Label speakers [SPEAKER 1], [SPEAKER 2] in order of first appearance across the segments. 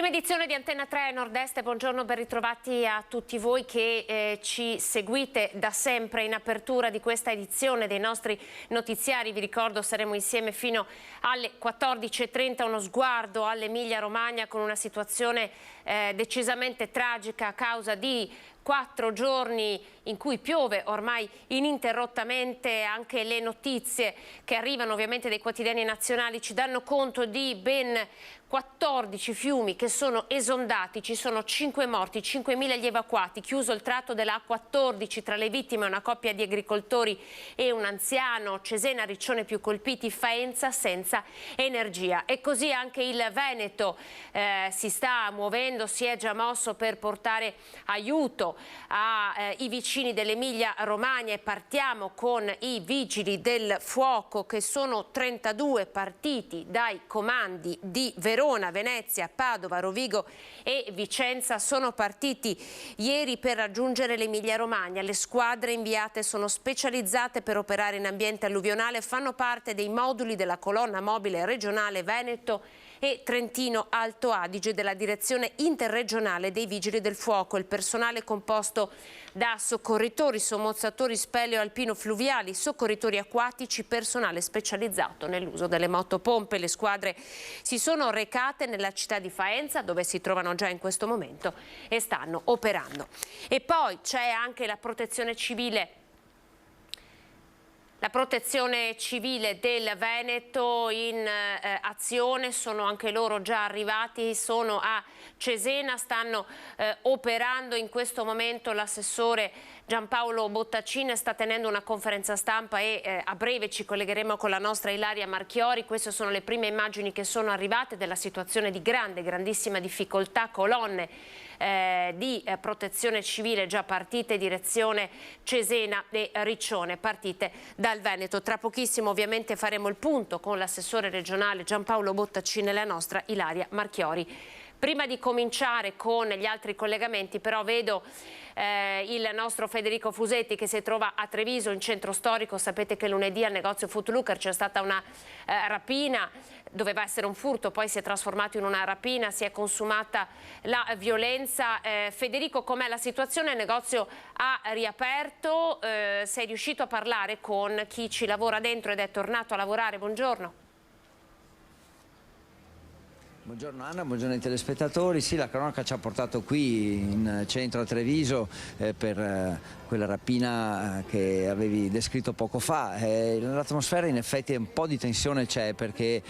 [SPEAKER 1] Prima edizione di Antenna 3 Nord-Est, buongiorno, ben ritrovati a tutti voi che ci seguite da sempre in apertura di questa edizione dei nostri notiziari. Vi ricordo, saremo insieme fino alle 14:30, uno sguardo all'Emilia Romagna con una situazione decisamente tragica a causa di 4 giorni in cui piove ormai ininterrottamente. Anche le notizie che arrivano ovviamente dai quotidiani nazionali ci danno conto di ben 14 fiumi che sono esondati, ci sono 5 morti, 5.000 gli evacuati, chiuso il tratto della A14, tra le vittime una coppia di agricoltori e un anziano. Cesena, Riccione più colpiti, Faenza senza energia. E così anche il Veneto si sta muovendo, si è già mosso per portare aiuto ai vicini dell'Emilia Romagna, e partiamo con i vigili del fuoco, che sono 32 partiti dai comandi di Verona, Venezia, Padova, Rovigo e Vicenza. Sono partiti ieri per raggiungere l'Emilia Romagna. Le squadre inviate sono specializzate per operare in ambiente alluvionale, fanno parte dei moduli della colonna mobile regionale Veneto e Trentino Alto Adige della direzione interregionale dei Vigili del Fuoco. Il personale è composto da soccorritori, sommozzatori speleo alpino fluviali, soccorritori acquatici, personale specializzato nell'uso delle motopompe. Le squadre si sono recate nella città di Faenza, dove si trovano già in questo momento e stanno operando. E poi c'è anche la protezione civile. La protezione civile del Veneto in azione, sono anche loro già arrivati, sono a Cesena, stanno operando in questo momento. L'assessore Giampaolo Bottacin sta tenendo una conferenza stampa e a breve ci collegheremo con la nostra Ilaria Marchiori. Queste sono le prime immagini che sono arrivate della situazione di grandissima difficoltà. Colonne di protezione civile già partite direzione Cesena e Riccione, partite dal Veneto. Tra pochissimo ovviamente faremo il punto con l'assessore regionale Giampaolo Bottacin e la nostra Ilaria Marchiori. Prima di cominciare con gli altri collegamenti però vedo il nostro Federico Fusetti che si trova a Treviso, in centro storico. Sapete che lunedì al negozio Footlooker c'è stata una rapina, doveva essere un furto, poi si è trasformato in una rapina, si è consumata la violenza. Federico, com'è la situazione? Il negozio ha riaperto, sei riuscito a parlare con chi ci lavora dentro ed è tornato a lavorare? Buongiorno.
[SPEAKER 2] Buongiorno Anna, buongiorno ai telespettatori. Sì, la cronaca ci ha portato qui in centro a Treviso per quella rapina che avevi descritto poco fa. L'atmosfera in effetti un po' di tensione c'è, perché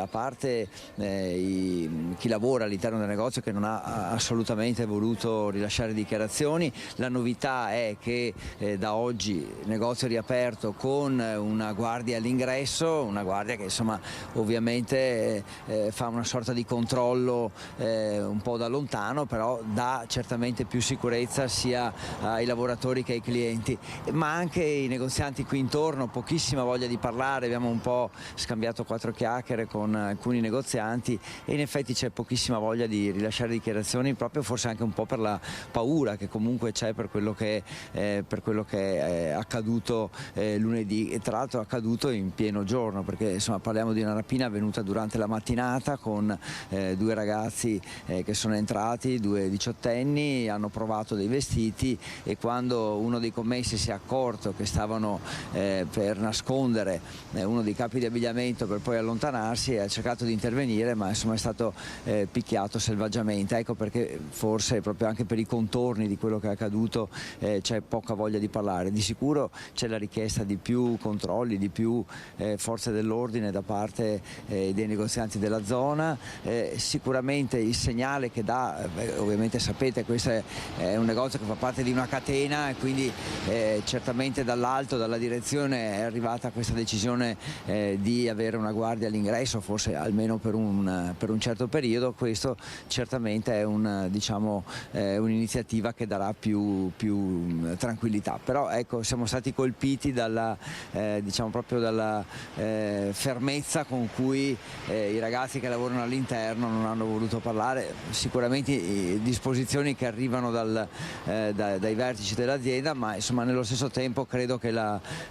[SPEAKER 2] a parte chi lavora all'interno del negozio, che non ha assolutamente voluto rilasciare dichiarazioni, la novità è che da oggi il negozio è riaperto con una guardia all'ingresso, una guardia che insomma ovviamente fa una sorta di controllo un po' da lontano, però dà certamente più sicurezza sia ai lavoratori che ai clienti, ma anche i negozianti qui intorno. Pochissima voglia di parlare, abbiamo un po' scambiato 4 chiacchiere con alcuni negozianti e in effetti c'è pochissima voglia di rilasciare dichiarazioni, proprio forse anche un po' per la paura che comunque c'è per quello che è accaduto lunedì, e tra l'altro è accaduto in pieno giorno, perché insomma parliamo di una rapina avvenuta durante la mattinata con 2 ragazzi che sono entrati, 2 diciottenni, hanno provato dei vestiti, e quando uno dei commessi si è accorto che stavano per nascondere uno dei capi di abbigliamento per poi allontanarsi, ha cercato di intervenire, ma insomma è stato picchiato selvaggiamente. Ecco perché forse proprio anche per i contorni di quello che è accaduto c'è poca voglia di parlare. Di sicuro c'è la richiesta di più controlli, di più forze dell'ordine da parte dei negozianti della zona. Sicuramente il segnale che dà, ovviamente sapete, questo è un negozio che fa parte di una catena, e quindi certamente dall'alto, dalla direzione è arrivata questa decisione di avere una guardia all'ingresso, forse almeno per un certo periodo. Questo certamente è un'iniziativa che darà più tranquillità, però ecco, siamo stati colpiti proprio dalla fermezza con cui i ragazzi che lavorano lavorano all'interno non hanno voluto parlare, sicuramente disposizioni che arrivano dai vertici dell'azienda, ma insomma nello stesso tempo credo che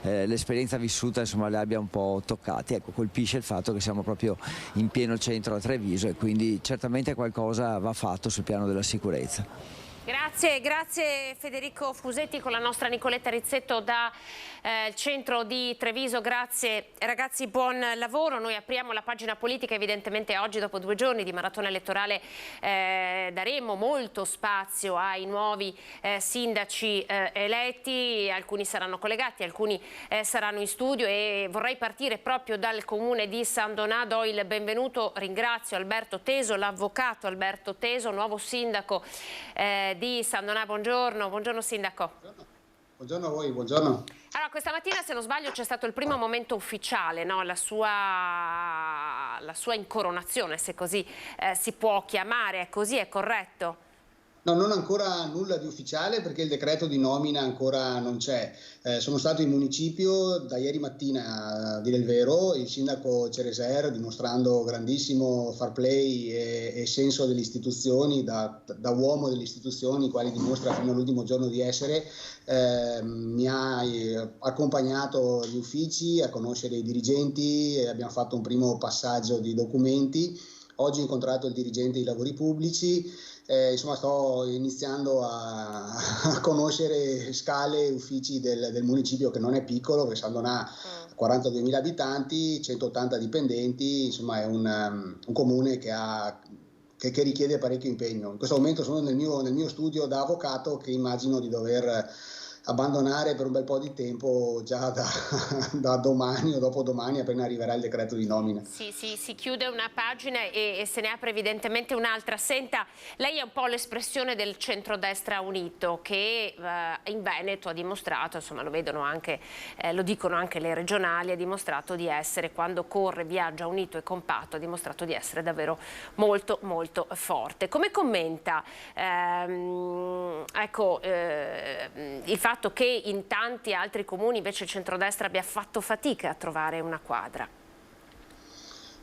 [SPEAKER 2] l'esperienza vissuta insomma le abbia un po' toccati. Ecco, colpisce il fatto che siamo proprio in pieno centro a Treviso e quindi certamente qualcosa va fatto sul piano della sicurezza.
[SPEAKER 1] Grazie Federico Fusetti con la nostra Nicoletta Rizzetto da centro di Treviso. Grazie ragazzi, buon lavoro. Noi apriamo la pagina politica, evidentemente oggi dopo 2 giorni di maratona elettorale daremo molto spazio ai nuovi sindaci eletti, alcuni saranno collegati, alcuni saranno in studio e vorrei partire proprio dal comune di San Donà. Do il benvenuto, ringrazio Alberto Teso, l'avvocato Alberto Teso, nuovo sindaco di San Donà. Buongiorno sindaco.
[SPEAKER 3] Buongiorno a voi, buongiorno.
[SPEAKER 1] Allora, questa mattina, se non sbaglio, c'è stato il primo momento ufficiale, no? La sua incoronazione, se così si può chiamare, è così, è corretto?
[SPEAKER 3] No, non ancora nulla di ufficiale perché il decreto di nomina ancora non c'è. Sono stato in municipio da ieri mattina, a dire il vero, il sindaco Cereser, dimostrando grandissimo fair play e senso delle istituzioni, da uomo delle istituzioni, quali dimostra fino all'ultimo giorno di essere, mi ha accompagnato agli uffici a conoscere i dirigenti e abbiamo fatto un primo passaggio di documenti. Oggi ho incontrato il dirigente dei lavori pubblici. Insomma, sto iniziando a conoscere scale e uffici del municipio, che non è piccolo, perché San Donà ha 42.000 abitanti, 180 dipendenti, insomma è un comune che richiede parecchio impegno. In questo momento sono nel mio studio da avvocato, che immagino di dover abbandonare per un bel po' di tempo già da domani o dopodomani, appena arriverà il decreto di nomina.
[SPEAKER 1] Sì, si chiude una pagina e se ne apre evidentemente un'altra. Senta, lei è un po' l'espressione del centrodestra unito che in Veneto ha dimostrato, insomma lo vedono anche, lo dicono anche le regionali, ha dimostrato di essere, quando corre, viaggia unito e compatto, ha dimostrato di essere davvero molto molto forte. Come commenta il fatto che in tanti altri comuni invece il centrodestra abbia fatto fatica a trovare una quadra?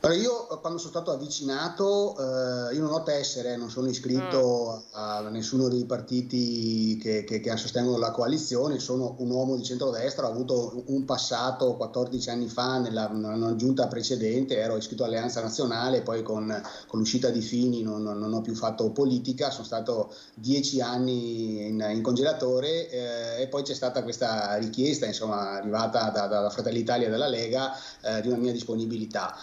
[SPEAKER 3] Allora, io quando sono stato avvicinato, io non ho tessere, non sono iscritto a nessuno dei partiti che sostengono la coalizione, sono un uomo di centrodestra, ho avuto un passato 14 anni fa nella giunta precedente, ero iscritto all'Alleanza Nazionale, poi con l'uscita di Fini non ho più fatto politica, sono stato 10 anni in congelatore e poi c'è stata questa richiesta, insomma, arrivata da Fratelli d'Italia e dalla Lega, di una mia disponibilità.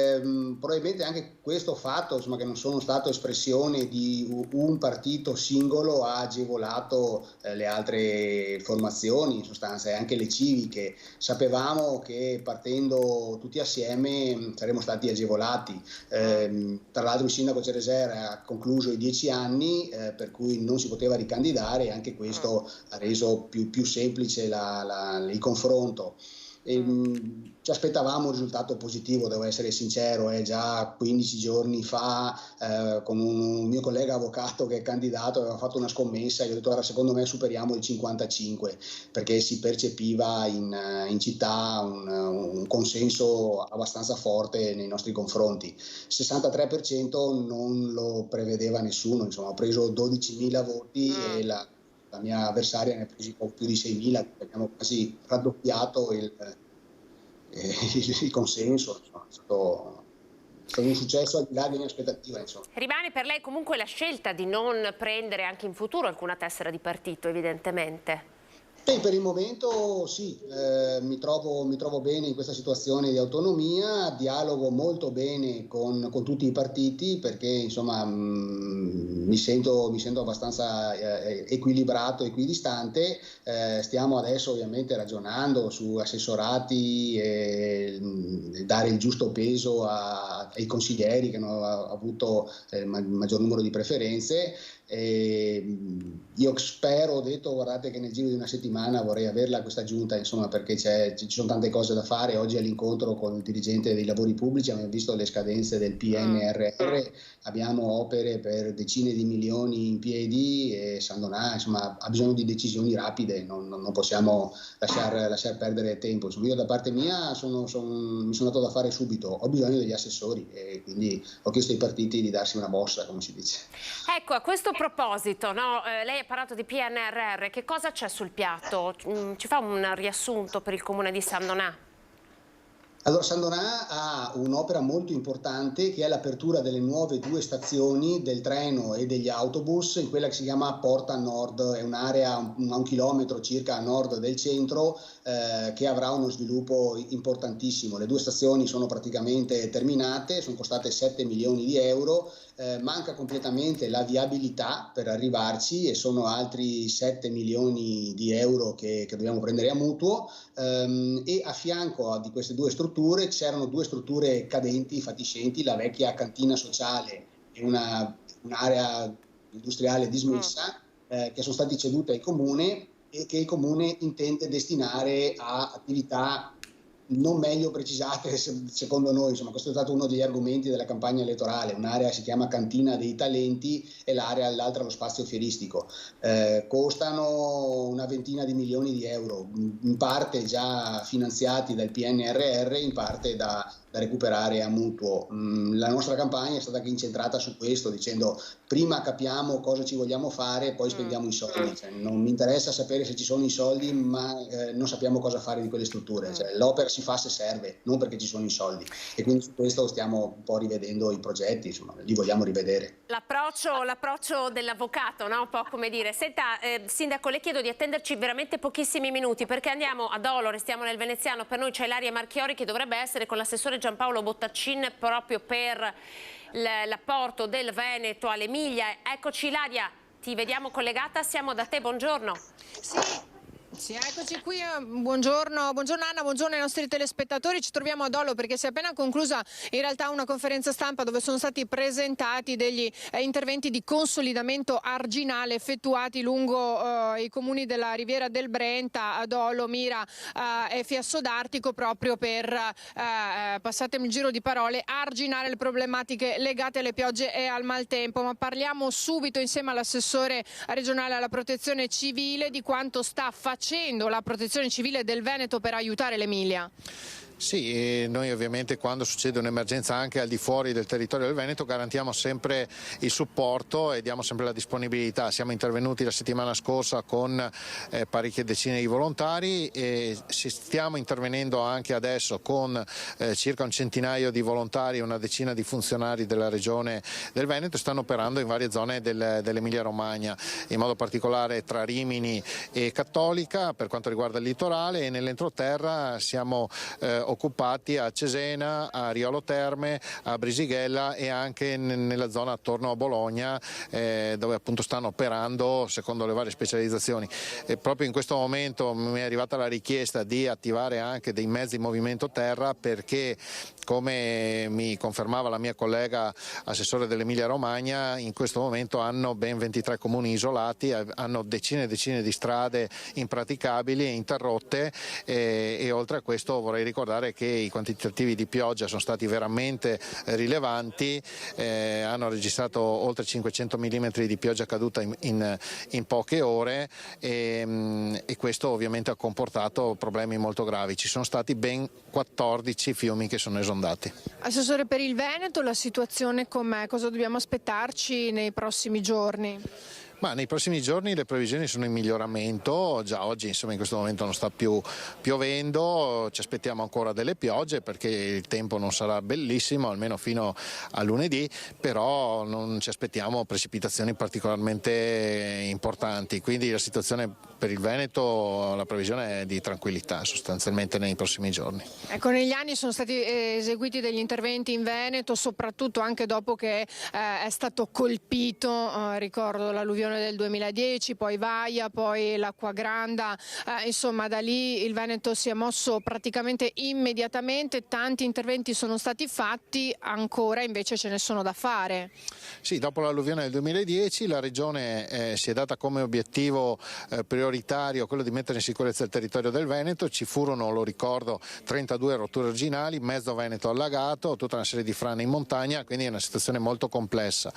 [SPEAKER 3] Probabilmente anche questo fatto, insomma, che non sono stato espressione di un partito singolo, ha agevolato le altre formazioni, in sostanza, e anche le civiche. Sapevamo che partendo tutti assieme saremmo stati agevolati. Tra l'altro il sindaco Cereser ha concluso i 10 anni, per cui non si poteva ricandidare, e anche questo ha reso più semplice il confronto. Ci aspettavamo un risultato positivo, devo essere sincero, già 15 giorni fa con un mio collega avvocato che è candidato aveva fatto una scommessa e io ho detto: ora secondo me superiamo il 55, perché si percepiva in città un consenso abbastanza forte nei nostri confronti. 63% non lo prevedeva nessuno, insomma ho preso 12.000 voti e la mia avversaria ne ha presi poco più di 6.000, abbiamo quasi raddoppiato il consenso, insomma, è stato un successo al di là di ogni aspettativa, insomma.
[SPEAKER 1] Rimane per lei comunque la scelta di non prendere anche in futuro alcuna tessera di partito, evidentemente?
[SPEAKER 3] Per il momento sì, mi trovo bene in questa situazione di autonomia, dialogo molto bene con tutti i partiti, perché insomma mi sento abbastanza equilibrato, equidistante. Stiamo adesso ovviamente ragionando su assessorati e dare il giusto peso ai consiglieri che hanno avuto il maggior numero di preferenze. Io spero, ho detto, guardate, che nel giro di una settimana settimana vorrei averla questa giunta, insomma, perché ci sono tante cose da fare. Oggi all'incontro con il dirigente dei lavori pubblici abbiamo visto le scadenze del PNRR, abbiamo opere per decine di milioni in piedi e San Donà, insomma, ha bisogno di decisioni rapide, non possiamo lasciar perdere tempo. Insomma, io da parte mia mi sono dato da fare subito, ho bisogno degli assessori e quindi ho chiesto ai partiti di darsi una mossa, come si dice.
[SPEAKER 1] Ecco, a questo proposito, no, lei ha parlato di PNRR, che cosa c'è sul piatto? Ci fa un riassunto per il comune di San Donà?
[SPEAKER 3] Allora, San Donà ha un'opera molto importante che è l'apertura delle nuove 2 stazioni del treno e degli autobus in quella che si chiama Porta Nord, è un'area a 1 chilometro circa a nord del centro che avrà uno sviluppo importantissimo. Le 2 stazioni sono praticamente terminate, sono costate 7 milioni di euro, manca completamente la viabilità per arrivarci e sono altri 7 milioni di euro che dobbiamo prendere a mutuo, e a fianco di queste 2 strutture c'erano 2 strutture cadenti, fatiscenti, la vecchia cantina sociale e un'area industriale dismessa che sono stati ceduti al comune e che il comune intende destinare a attività non meglio precisate secondo noi. Insomma, questo è stato uno degli argomenti della campagna elettorale. Un'area si chiama Cantina dei Talenti e l'altra lo spazio fieristico. Costano una ventina di milioni di euro, in parte già finanziati dal PNRR, in parte da recuperare a mutuo. La nostra campagna è stata incentrata su questo, dicendo prima capiamo cosa ci vogliamo fare, poi spendiamo i soldi. Cioè, non mi interessa sapere se ci sono i soldi, ma non sappiamo cosa fare di quelle strutture. Cioè, l'opera si fa se serve, non perché ci sono i soldi. E quindi su questo stiamo un po' rivedendo i progetti, insomma, li vogliamo rivedere.
[SPEAKER 1] L'approccio dell'avvocato, no? Un po' come dire. Senta, Sindaco, le chiedo di attenderci veramente pochissimi minuti perché andiamo ad Olo, restiamo nel veneziano, per noi c'è Ilaria Marchiori che dovrebbe essere con l'assessore Giampaolo Bottaccin proprio per l'apporto del Veneto all'Emilia. Eccoci Ilaria, ti vediamo collegata, siamo da te, buongiorno.
[SPEAKER 4] Sì, eccoci qui, buongiorno Anna, buongiorno ai nostri telespettatori. Ci troviamo ad Ollo perché si è appena conclusa in realtà una conferenza stampa dove sono stati presentati degli interventi di consolidamento arginale effettuati lungo i comuni della Riviera del Brenta, ad Ollo, Mira e Fiasso d'Artico, proprio per, passatemi il giro di parole, arginare le problematiche legate alle piogge e al maltempo. Ma parliamo subito insieme all'assessore regionale alla protezione civile di quanto sta facendo la protezione civile del Veneto per aiutare l'Emilia.
[SPEAKER 5] Sì, noi ovviamente quando succede un'emergenza anche al di fuori del territorio del Veneto garantiamo sempre il supporto e diamo sempre la disponibilità. Siamo intervenuti la settimana scorsa con parecchie decine di volontari e stiamo intervenendo anche adesso con circa un centinaio di volontari e una decina di funzionari della regione del Veneto. Stanno operando in varie zone dell'Emilia Romagna, in modo particolare tra Rimini e Cattolica per quanto riguarda il litorale, e nell'entroterra siamo occupati a Cesena, a Riolo Terme, a Brisighella e anche nella zona attorno a Bologna, dove appunto stanno operando secondo le varie specializzazioni. E proprio in questo momento mi è arrivata la richiesta di attivare anche dei mezzi in movimento terra perché, come mi confermava la mia collega assessore dell'Emilia Romagna, in questo momento hanno ben 23 comuni isolati, hanno decine e decine di strade impraticabili e interrotte, e oltre a questo vorrei ricordare che i quantitativi di pioggia sono stati veramente rilevanti, hanno registrato oltre 500 mm di pioggia caduta in poche ore, e questo ovviamente ha comportato problemi molto gravi. Ci sono stati ben 14 fiumi che sono esondati.
[SPEAKER 4] Assessore, per il Veneto la situazione com'è? Cosa dobbiamo aspettarci nei prossimi giorni?
[SPEAKER 5] Ma nei prossimi giorni le previsioni sono in miglioramento, già oggi insomma in questo momento non sta più piovendo, ci aspettiamo ancora delle piogge perché il tempo non sarà bellissimo almeno fino a lunedì, però non ci aspettiamo precipitazioni particolarmente importanti, quindi la situazione per il Veneto, la previsione è di tranquillità sostanzialmente nei prossimi giorni.
[SPEAKER 4] Ecco, negli anni sono stati eseguiti degli interventi in Veneto, soprattutto anche dopo che è stato colpito, ricordo l'alluvione dell'alluvione del 2010, poi Vaia, poi l'Acqua Granda, insomma da lì il Veneto si è mosso praticamente immediatamente, tanti interventi sono stati fatti, ancora invece ce ne sono da fare.
[SPEAKER 5] Sì, dopo l'alluvione del 2010 la Regione si è data come obiettivo prioritario quello di mettere in sicurezza il territorio del Veneto. Ci furono, lo ricordo, 32 rotture originali, mezzo Veneto allagato, tutta una serie di frane in montagna, quindi è una situazione molto complessa.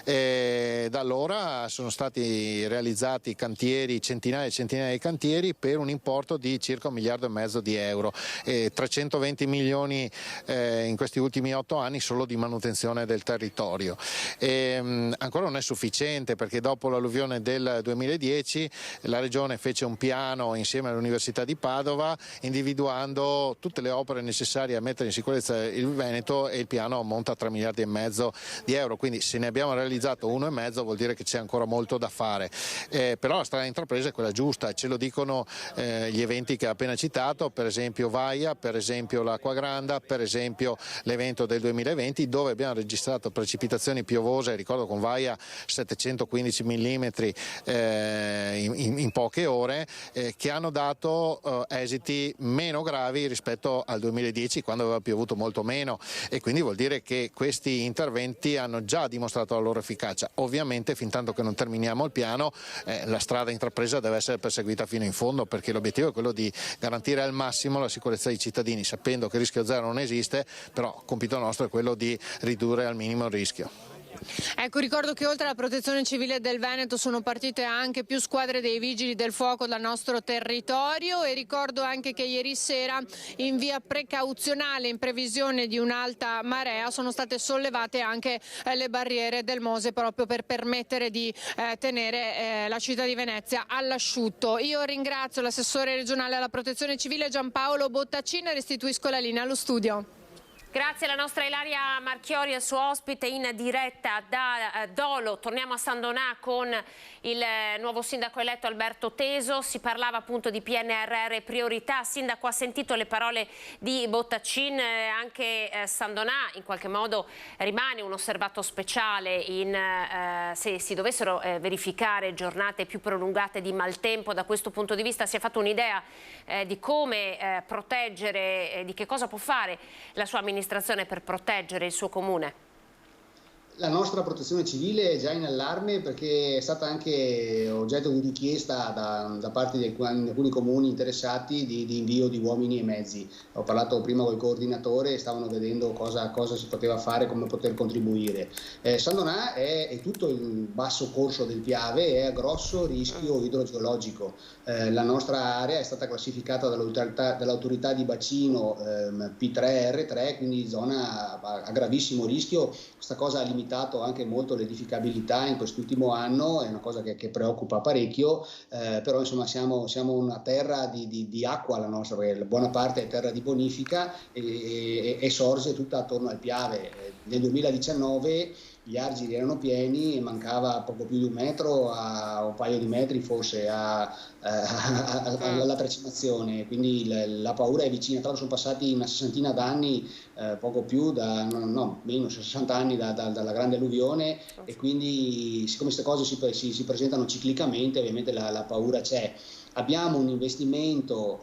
[SPEAKER 5] Da allora sono stati realizzati cantieri, centinaia e centinaia di cantieri per un importo di circa 1,5 miliardi di euro, 320 milioni in questi ultimi 8 anni solo di manutenzione del territorio. Ancora non è sufficiente, perché dopo l'alluvione del 2010 la Regione fece un piano insieme all'Università di Padova individuando tutte le opere necessarie a mettere in sicurezza il Veneto, e il piano ammonta a 3,5 miliardi di euro, quindi se ne abbiamo realizzato 1,5 vuol dire che c'è ancora molto da fare, però la strada intrapresa è quella giusta, e ce lo dicono gli eventi che ha appena citato, per esempio Vaia, per esempio l'Acqua Granda, per esempio l'evento del 2020, dove abbiamo registrato precipitazioni piovose, ricordo con Vaia 715 mm in poche ore, che hanno dato esiti meno gravi rispetto al 2010, quando aveva piovuto molto meno, e quindi vuol dire che questi interventi hanno già dimostrato la loro efficacia. Ovviamente fin tanto che non terminiamo il piano la strada intrapresa deve essere perseguita fino in fondo, perché l'obiettivo è quello di garantire al massimo la sicurezza dei cittadini, sapendo che il rischio zero non esiste, però il compito nostro è quello di ridurre al minimo il rischio.
[SPEAKER 4] Ecco, ricordo che oltre alla Protezione Civile del Veneto sono partite anche più squadre dei Vigili del Fuoco dal nostro territorio, e ricordo anche che ieri sera in via precauzionale, in previsione di un'alta marea, sono state sollevate anche le barriere del Mose, proprio per permettere di tenere la città di Venezia all'asciutto. Io ringrazio l'assessore regionale alla Protezione Civile Giampaolo Bottacin e restituisco la linea allo studio.
[SPEAKER 1] Grazie alla nostra Ilaria Marchiori, al suo ospite in diretta da Dolo. Torniamo a San Donà con il nuovo sindaco eletto Alberto Teso. Si parlava appunto di PNRR priorità. Sindaco, ha sentito le parole di Bottacin, anche San Donà in qualche modo rimane un osservato speciale se si dovessero verificare giornate più prolungate di maltempo. Da questo punto di vista si è fatto un'idea di come proteggere, di che cosa può fare la sua amministrazione per proteggere il suo comune?
[SPEAKER 3] La nostra protezione civile è già in allarme, perché è stata anche oggetto di richiesta da parte di alcuni comuni interessati di invio di uomini e mezzi. Ho parlato prima col coordinatore e stavano vedendo cosa si poteva fare, come poter contribuire. San Donà è tutto il basso corso del Piave, è a grosso rischio idrogeologico. La nostra area è stata classificata dall'autorità di bacino P3R3, quindi zona a gravissimo rischio. Questa cosa ha limitato anche molto l'edificabilità in quest'ultimo anno, è una cosa che preoccupa parecchio, però insomma siamo una terra di acqua, la nostra, perché buona parte è terra di bonifica e sorge tutta attorno al Piave. Nel 2019 gli argini erano pieni e mancava poco più di 1 metro o un paio di metri forse alla tracinazione, quindi la paura è vicina. Tra l'altro sono passati una 60 d'anni, poco più, meno 60 anni dalla grande alluvione, e quindi siccome queste cose si presentano ciclicamente, ovviamente la paura c'è. Abbiamo un investimento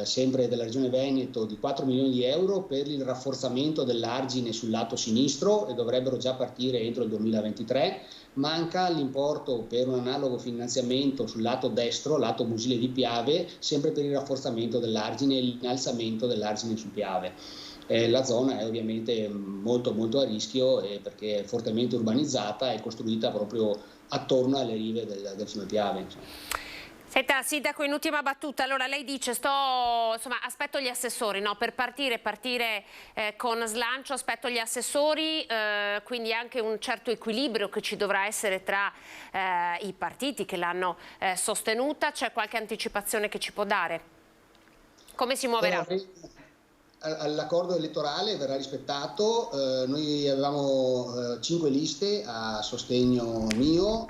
[SPEAKER 3] sempre della Regione Veneto di 4 milioni di euro per il rafforzamento dell'argine sul lato sinistro, e dovrebbero già partire entro il 2023. Manca l'importo per un analogo finanziamento sul lato destro, lato Musile di Piave, sempre per il rafforzamento dell'argine e l'innalzamento dell'argine sul Piave. La zona è ovviamente molto molto a rischio, perché è fortemente urbanizzata e costruita proprio attorno alle rive del fiume Piave, insomma.
[SPEAKER 1] Senta, Sindaco, in ultima battuta, allora lei dice aspetto gli assessori, no? Per partire con slancio, aspetto gli assessori, quindi anche un certo equilibrio che ci dovrà essere tra i partiti che l'hanno sostenuta. C'è qualche anticipazione che ci può dare? Come si muoverà?
[SPEAKER 3] L'accordo elettorale verrà rispettato. Noi avevamo 5 liste a sostegno mio,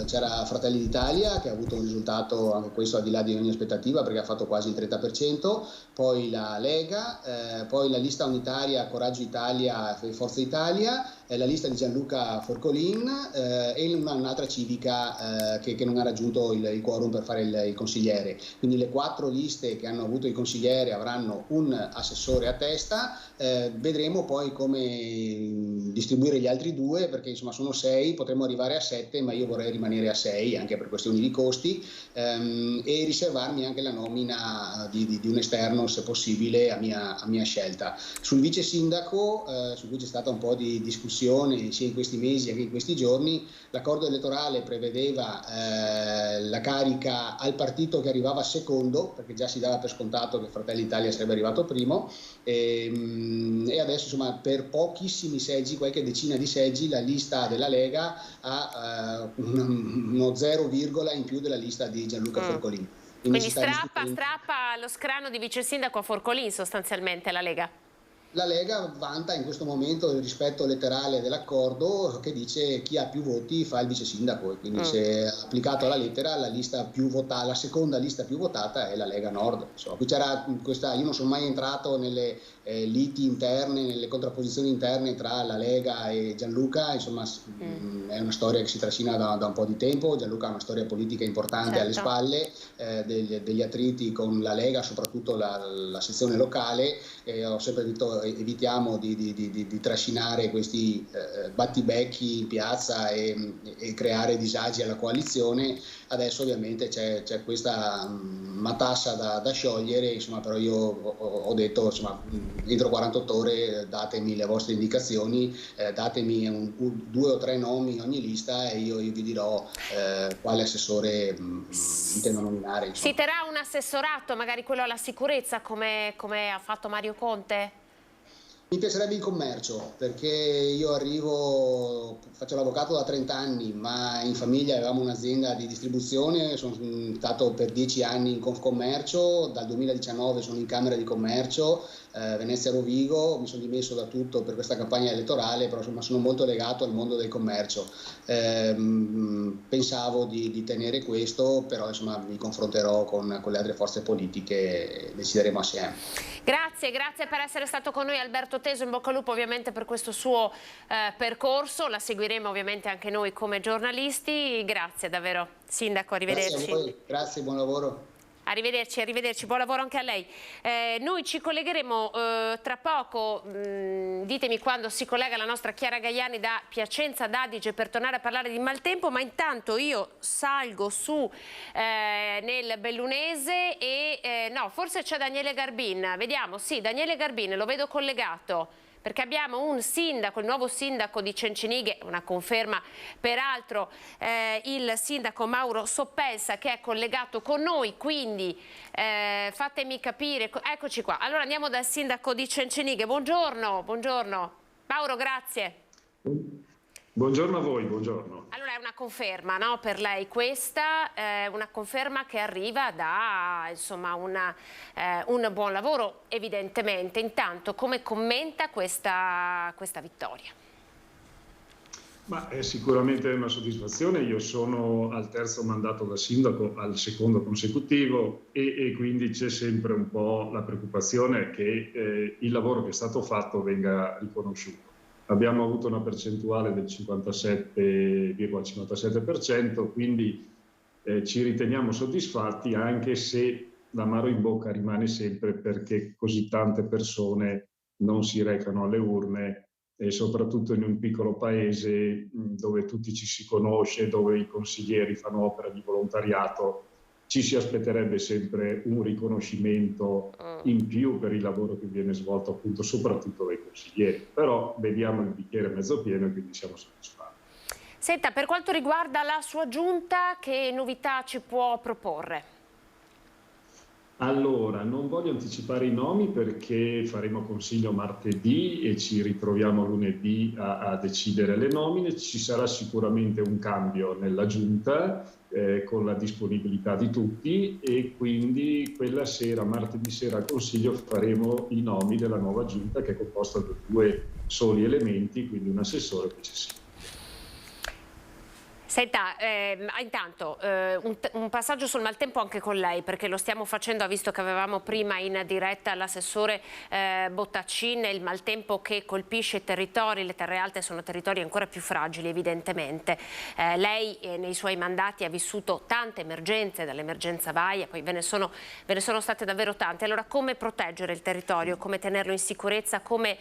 [SPEAKER 3] c'era Fratelli d'Italia che ha avuto un risultato anche questo al di là di ogni aspettativa, perché ha fatto quasi il 30%, poi la Lega, poi la lista unitaria Coraggio Italia e Forza Italia, la lista di Gianluca Forcolin e un'altra civica che non ha raggiunto il quorum per fare il consigliere. Quindi le 4 liste che hanno avuto il consigliere avranno un assessore a testa, vedremo poi come distribuire gli altri 2, perché insomma sono 6, potremmo arrivare a 7, ma io vorrei rimanere a 6 anche per questioni di costi, e riservarmi anche la nomina di un esterno se possibile a mia scelta. Sul vice sindaco, su cui c'è stata un po' di discussione sia in questi mesi che in questi giorni, l'accordo elettorale prevedeva la carica al partito che arrivava secondo, perché già si dava per scontato che Fratelli d'Italia sarebbe arrivato primo, e adesso insomma per pochissimi seggi, qualche decina di seggi, la lista della Lega ha uno 0, in più della lista di Gianluca Forcolin.
[SPEAKER 1] Quindi strappa lo scranno di vice sindaco a Forcolin sostanzialmente la Lega.
[SPEAKER 3] La Lega vanta in questo momento il rispetto letterale dell'accordo che dice chi ha più voti fa il vice sindaco, e quindi se applicato alla lettera la seconda lista più votata è la Lega Nord. Insomma, qui c'era io non sono mai entrato nelle liti interne, nelle contrapposizioni interne tra la Lega e Gianluca, insomma è una storia che si trascina da un po' di tempo. Gianluca ha una storia politica importante alle spalle, degli attriti con la Lega, soprattutto la sezione locale, ho sempre detto evitiamo di trascinare questi battibecchi in piazza e creare disagi alla coalizione. Adesso ovviamente c'è questa matassa da sciogliere, insomma, però io ho detto insomma, entro 48 ore datemi le vostre indicazioni, datemi 2 o 3 nomi in ogni lista e io vi dirò quale assessore intendo nominare. Insomma.
[SPEAKER 1] Si terrà un assessorato, magari quello alla sicurezza, come ha fatto Mario Conte?
[SPEAKER 3] Mi piacerebbe il commercio, perché io faccio l'avvocato da 30 anni, ma in famiglia avevamo un'azienda di distribuzione, sono stato per 10 anni in Confcommercio, dal 2019 sono in Camera di Commercio, Venezia Rovigo, mi sono dimesso da tutto per questa campagna elettorale, però insomma sono molto legato al mondo del commercio. Pensavo di tenere questo, però insomma mi confronterò con le altre forze politiche e decideremo assieme.
[SPEAKER 1] Grazie per essere stato con noi Alberto Teso, in bocca al lupo ovviamente per questo suo percorso, la seguiremo ovviamente anche noi come giornalisti, grazie davvero Sindaco, arrivederci.
[SPEAKER 3] Grazie a voi, grazie, buon lavoro.
[SPEAKER 1] Arrivederci, buon lavoro anche a lei. Noi ci collegheremo tra poco, ditemi quando si collega la nostra Chiara Gaiani da Piacenza d'Adige per tornare a parlare di maltempo, ma intanto io salgo su nel Bellunese e no, forse c'è Daniele Garbin, vediamo, sì, Daniele Garbin, lo vedo collegato. Perché abbiamo un sindaco, il nuovo sindaco di Cencenighe, una conferma peraltro il sindaco Mauro Soppelsa che è collegato con noi, quindi fatemi capire, eccoci qua. Allora andiamo dal sindaco di Cencenighe, buongiorno. Mauro, grazie.
[SPEAKER 6] Buongiorno a voi, buongiorno.
[SPEAKER 1] Allora è una conferma, no, per lei questa, una conferma che arriva da insomma un buon lavoro evidentemente. Intanto come commenta questa vittoria?
[SPEAKER 6] Ma è sicuramente una soddisfazione, io sono al 3° mandato da sindaco, al 2° consecutivo e quindi c'è sempre un po' la preoccupazione che il lavoro che è stato fatto venga riconosciuto. Abbiamo avuto una percentuale del 57,57%, quindi ci riteniamo soddisfatti, anche se l'amaro in bocca rimane sempre perché così tante persone non si recano alle urne, e soprattutto in un piccolo paese dove tutti ci si conosce, dove i consiglieri fanno opera di volontariato. Ci si aspetterebbe sempre un riconoscimento in più per il lavoro che viene svolto appunto soprattutto dai consiglieri, però vediamo il bicchiere mezzo pieno e quindi siamo soddisfatti.
[SPEAKER 1] Senta, per quanto riguarda la sua giunta, che novità ci può proporre?
[SPEAKER 6] Allora, non voglio anticipare i nomi perché faremo consiglio martedì e ci ritroviamo lunedì a decidere le nomine. Ci sarà sicuramente un cambio nella giunta con la disponibilità di tutti e quindi quella sera, martedì sera al consiglio, faremo i nomi della nuova giunta che è composta da 2 soli elementi, quindi un assessore e vice sindaco.
[SPEAKER 1] Senta, intanto un passaggio sul maltempo anche con lei, perché lo stiamo facendo, ha visto che avevamo prima in diretta l'assessore Bottaccin, il maltempo che colpisce i territori, le terre alte sono territori ancora più fragili evidentemente. Lei nei suoi mandati ha vissuto tante emergenze, dall'emergenza Vaia, poi ve ne sono state davvero tante. Allora come proteggere il territorio, come tenerlo in sicurezza, come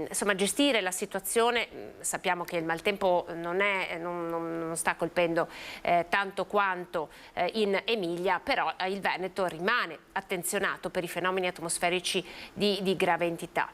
[SPEAKER 1] insomma, gestire la situazione? Sappiamo che il maltempo non sta colpendo tanto quanto in Emilia, però il Veneto rimane attenzionato per i fenomeni atmosferici di grave entità.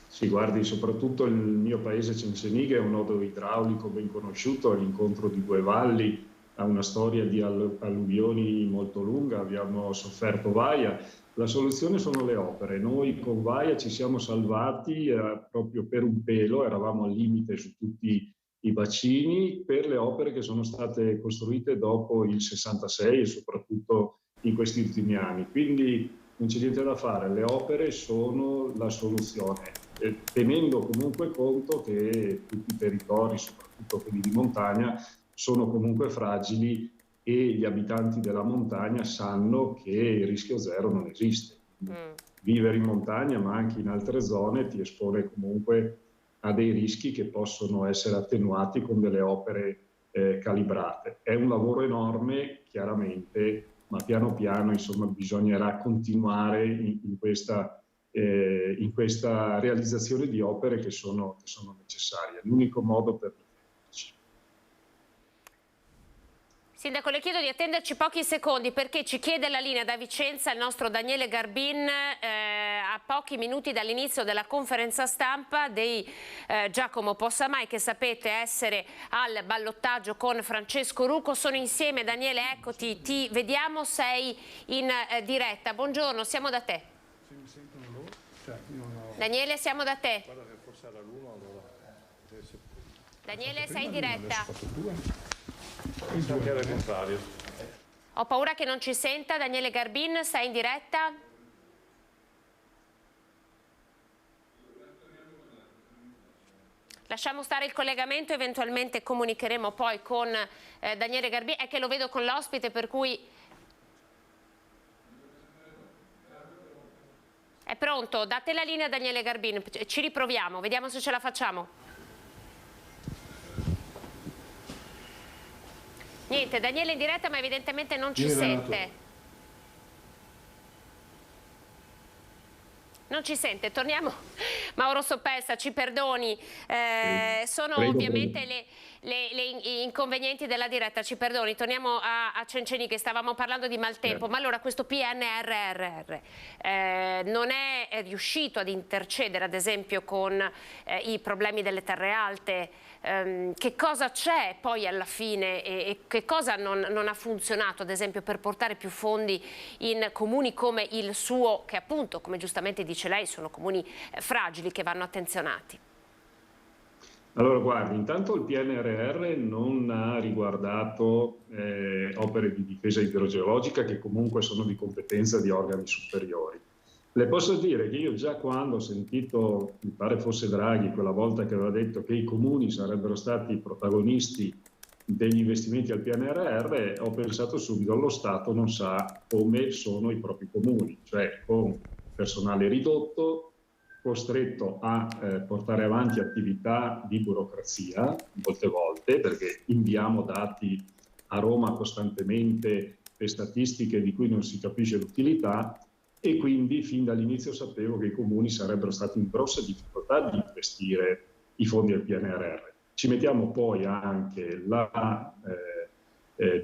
[SPEAKER 6] Sì, guardi, soprattutto il mio paese Cenceniga è un nodo idraulico ben conosciuto, all'incontro di due valli, ha una storia di alluvioni molto lunga, abbiamo sofferto Vaia. La soluzione sono le opere. Noi con Vaia ci siamo salvati proprio per un pelo, eravamo al limite su tutti i bacini per le opere che sono state costruite dopo il 66 e soprattutto in questi ultimi anni. Quindi non c'è niente da fare, le opere sono la soluzione, tenendo comunque conto che tutti i territori, soprattutto quelli di montagna, sono comunque fragili e gli abitanti della montagna sanno che il rischio zero non esiste. Vivere in montagna, ma anche in altre zone, ti espone comunque a dei rischi che possono essere attenuati con delle opere calibrate. È un lavoro enorme, chiaramente, ma piano piano insomma, bisognerà continuare in questa realizzazione di opere che sono necessarie. L'unico modo per difenderci.
[SPEAKER 1] Sindaco, le chiedo di attenderci pochi secondi perché ci chiede la linea da Vicenza il nostro Daniele Garbin a pochi minuti dall'inizio della conferenza stampa di Giacomo Possamai, che sapete essere al ballottaggio con Francesco Rucco. Sono insieme. Daniele, eccoti, ti vediamo, sei in diretta. Buongiorno, siamo da te. Daniele, siamo da te. Daniele, sei in diretta. Ho paura che non ci senta. Daniele Garbin, sei in diretta? Lasciamo stare il collegamento, eventualmente comunicheremo poi con Daniele Garbin. È che lo vedo con l'ospite, per cui... È pronto? Date la linea a Daniele Garbin, ci riproviamo, vediamo se ce la facciamo. Niente, Daniele in diretta ma evidentemente non ci sente. Non ci sente, torniamo. Mauro Soppelsa, ci perdoni, sono ovviamente le inconvenienti della diretta, ci perdoni, torniamo a Cenceniga, stavamo parlando di maltempo, ma allora questo PNRR non è riuscito ad intercedere ad esempio con i problemi delle terre alte, che cosa c'è poi alla fine e che cosa non ha funzionato ad esempio per portare più fondi in comuni come il suo, che appunto, come giustamente dice lei, sono comuni fragili che vanno attenzionati?
[SPEAKER 6] Allora, guardi, intanto il PNRR non ha riguardato opere di difesa idrogeologica che comunque sono di competenza di organi superiori. Le posso dire che io già quando ho sentito, mi pare fosse Draghi, quella volta che aveva detto che i comuni sarebbero stati protagonisti degli investimenti al PNRR, ho pensato subito allo Stato non sa come sono i propri comuni, cioè con personale ridotto, costretto a portare avanti attività di burocrazia molte volte, perché inviamo dati a Roma costantemente e statistiche di cui non si capisce l'utilità, e quindi fin dall'inizio sapevo che i comuni sarebbero stati in grossa difficoltà di investire i fondi del PNRR. Ci mettiamo poi anche la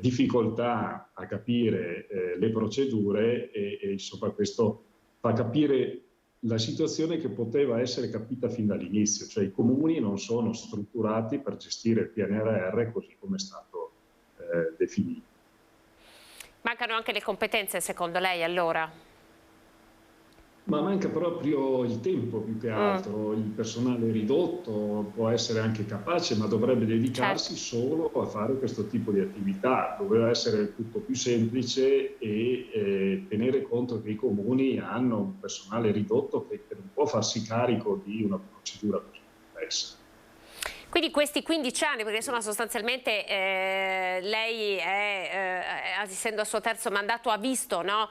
[SPEAKER 6] difficoltà a capire le procedure e insomma questo fa capire la situazione che poteva essere capita fin dall'inizio, cioè i comuni non sono strutturati per gestire il PNRR così come è stato definito.
[SPEAKER 1] Mancano anche le competenze secondo lei allora?
[SPEAKER 6] Ma manca proprio il tempo più che altro, il personale ridotto può essere anche capace, ma dovrebbe dedicarsi solo a fare questo tipo di attività. Doveva essere tutto più semplice e tenere conto che i comuni hanno un personale ridotto che non può farsi carico di una procedura così complessa.
[SPEAKER 1] Quindi questi 15 anni, perché insomma sostanzialmente lei essendo al suo terzo mandato ha visto, no?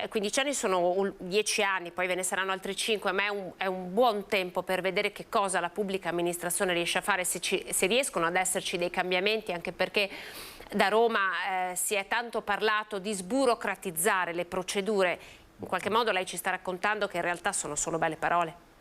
[SPEAKER 1] 15 anni sono 10 anni, poi ve ne saranno altri 5, ma è un buon tempo per vedere che cosa la pubblica amministrazione riesce a fare, se riescono ad esserci dei cambiamenti, anche perché da Roma si è tanto parlato di sburocratizzare le procedure. In qualche modo lei ci sta raccontando che in realtà sono solo belle parole.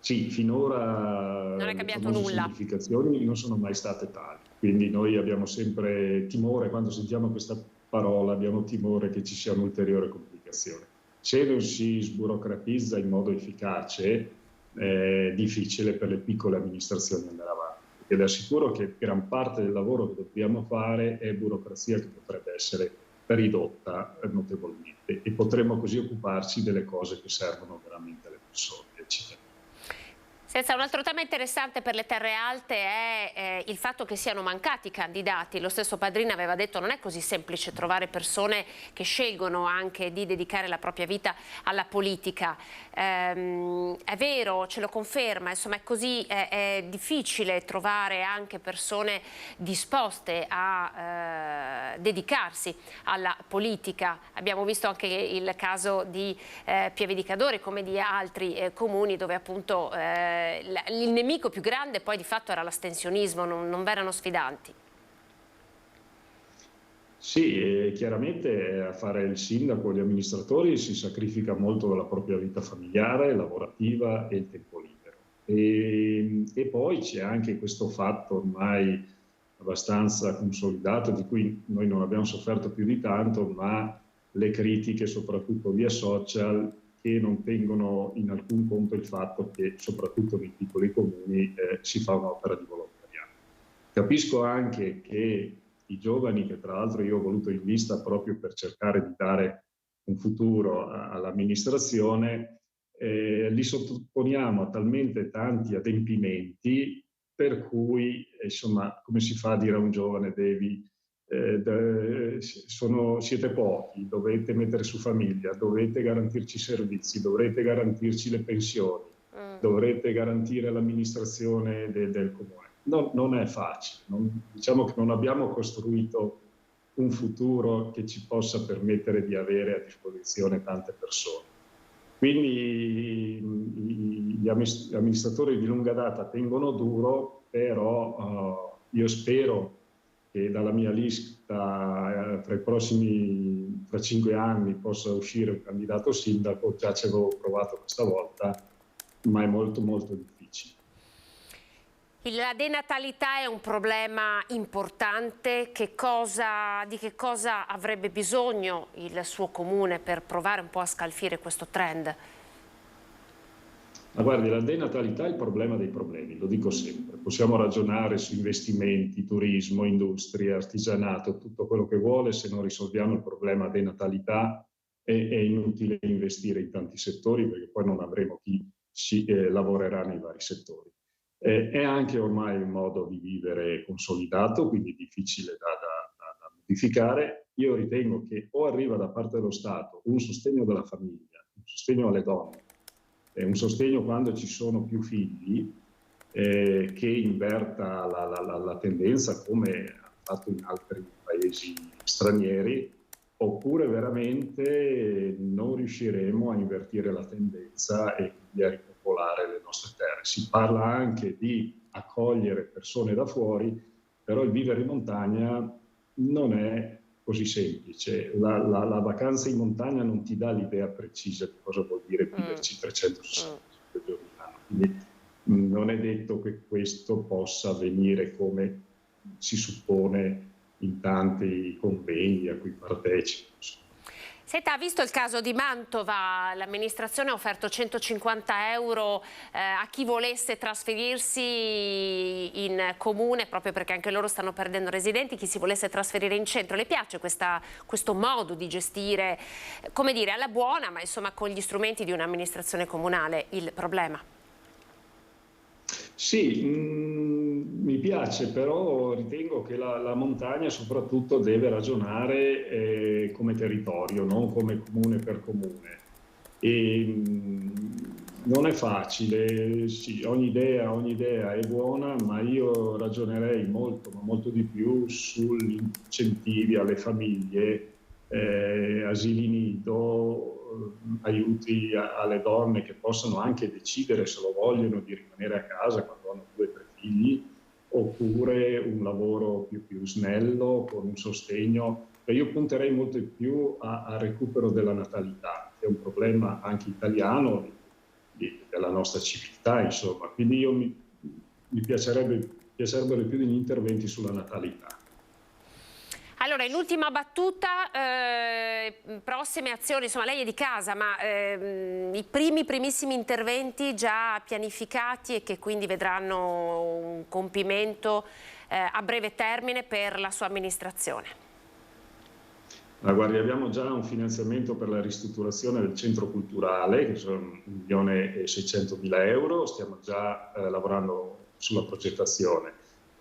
[SPEAKER 6] Sì, finora
[SPEAKER 1] non è
[SPEAKER 6] le
[SPEAKER 1] cambiato
[SPEAKER 6] famose
[SPEAKER 1] nulla.
[SPEAKER 6] semplificazioni non sono mai state tali, quindi noi abbiamo sempre timore, quando sentiamo questa parola abbiamo timore che ci sia un'ulteriore complicazione. Se non si sburocratizza in modo efficace è difficile per le piccole amministrazioni andare avanti, perché le assicuro che gran parte del lavoro che dobbiamo fare è burocrazia che potrebbe essere ridotta notevolmente e potremmo così occuparci delle cose che servono veramente alle persone e ai cittadini.
[SPEAKER 1] Senza un altro tema interessante per le terre alte è il fatto che siano mancati candidati. Lo stesso Padrini aveva detto che non è così semplice trovare persone che scelgono anche di dedicare la propria vita alla politica. È vero, ce lo conferma, insomma è così, è difficile trovare anche persone disposte a dedicarsi alla politica. Abbiamo visto anche il caso di Pieve di Cadore come di altri comuni dove appunto il nemico più grande poi di fatto era l'astensionismo, non v'erano sfidanti.
[SPEAKER 6] Sì, chiaramente a fare il sindaco, gli amministratori si sacrifica molto della propria vita familiare, lavorativa e il tempo libero. E poi c'è anche questo fatto ormai abbastanza consolidato, di cui noi non abbiamo sofferto più di tanto, ma le critiche soprattutto via social che non tengono in alcun conto il fatto che soprattutto nei piccoli comuni si fa un'opera di volontariato. Capisco anche che i giovani, che tra l'altro io ho voluto in vista proprio per cercare di dare un futuro all'amministrazione, li sottoponiamo a talmente tanti adempimenti per cui, insomma, come si fa a dire a un giovane siete pochi, dovete mettere su famiglia, dovete garantirci servizi, dovrete garantirci le pensioni, dovrete garantire l'amministrazione del comune. No, non è facile, diciamo che non abbiamo costruito un futuro che ci possa permettere di avere a disposizione tante persone. Quindi gli amministratori di lunga data tengono duro, però io spero che dalla mia lista fra 5 anni possa uscire un candidato sindaco. Già ci avevo provato questa volta, ma è molto molto difficile.
[SPEAKER 1] La denatalità è un problema importante. Di che cosa avrebbe bisogno il suo comune per provare un po' a scalfire questo trend?
[SPEAKER 6] Ma guardi, la denatalità è il problema dei problemi, lo dico sempre. Possiamo ragionare su investimenti, turismo, industria, artigianato, tutto quello che vuole. Se non risolviamo il problema denatalità è inutile investire in tanti settori, perché poi non avremo chi lavorerà nei vari settori. È anche ormai un modo di vivere consolidato, quindi difficile da modificare. Io ritengo che o arriva da parte dello Stato un sostegno della famiglia, un sostegno alle donne, un sostegno quando ci sono più figli, che inverta la tendenza come ha fatto in altri paesi stranieri, oppure veramente non riusciremo a invertire la tendenza e quindi a ripopolare le nostre terre. Si parla anche di accogliere persone da fuori, però il vivere in montagna non è così semplice. La vacanza in montagna non ti dà l'idea precisa di cosa vuol dire viverci 365 giorni l'anno. Quindi non è detto che questo possa avvenire come si suppone in tanti convegni a cui partecipo.
[SPEAKER 1] Senta, ha visto il caso di Mantova? L'amministrazione ha offerto 150 euro a chi volesse trasferirsi in comune, proprio perché anche loro stanno perdendo residenti, chi si volesse trasferire in centro. Le piace questo modo di gestire, come dire, alla buona, ma insomma con gli strumenti di un'amministrazione comunale, il problema?
[SPEAKER 6] Sì, mi piace, però ritengo che la montagna soprattutto deve ragionare come territorio, non come comune per comune. E Non è facile, sì, ogni idea è buona, ma io ragionerei molto, ma molto di più sugli incentivi alle famiglie, asili nido, aiuti alle donne che possono anche decidere se lo vogliono di rimanere a casa quando hanno 2 o 3 figli, oppure un lavoro più snello con un sostegno. Io punterei molto di più al recupero della natalità, che è un problema anche italiano, della nostra civiltà, insomma. Quindi mi piacerebbero più degli interventi sulla natalità.
[SPEAKER 1] Allora, in ultima battuta, prossime azioni, insomma lei è di casa, ma i primissimi interventi già pianificati e che quindi vedranno un compimento a breve termine per la sua amministrazione?
[SPEAKER 6] Ma guardi, abbiamo già un finanziamento per la ristrutturazione del centro culturale, che sono 1.600.000 euro, stiamo già lavorando sulla progettazione.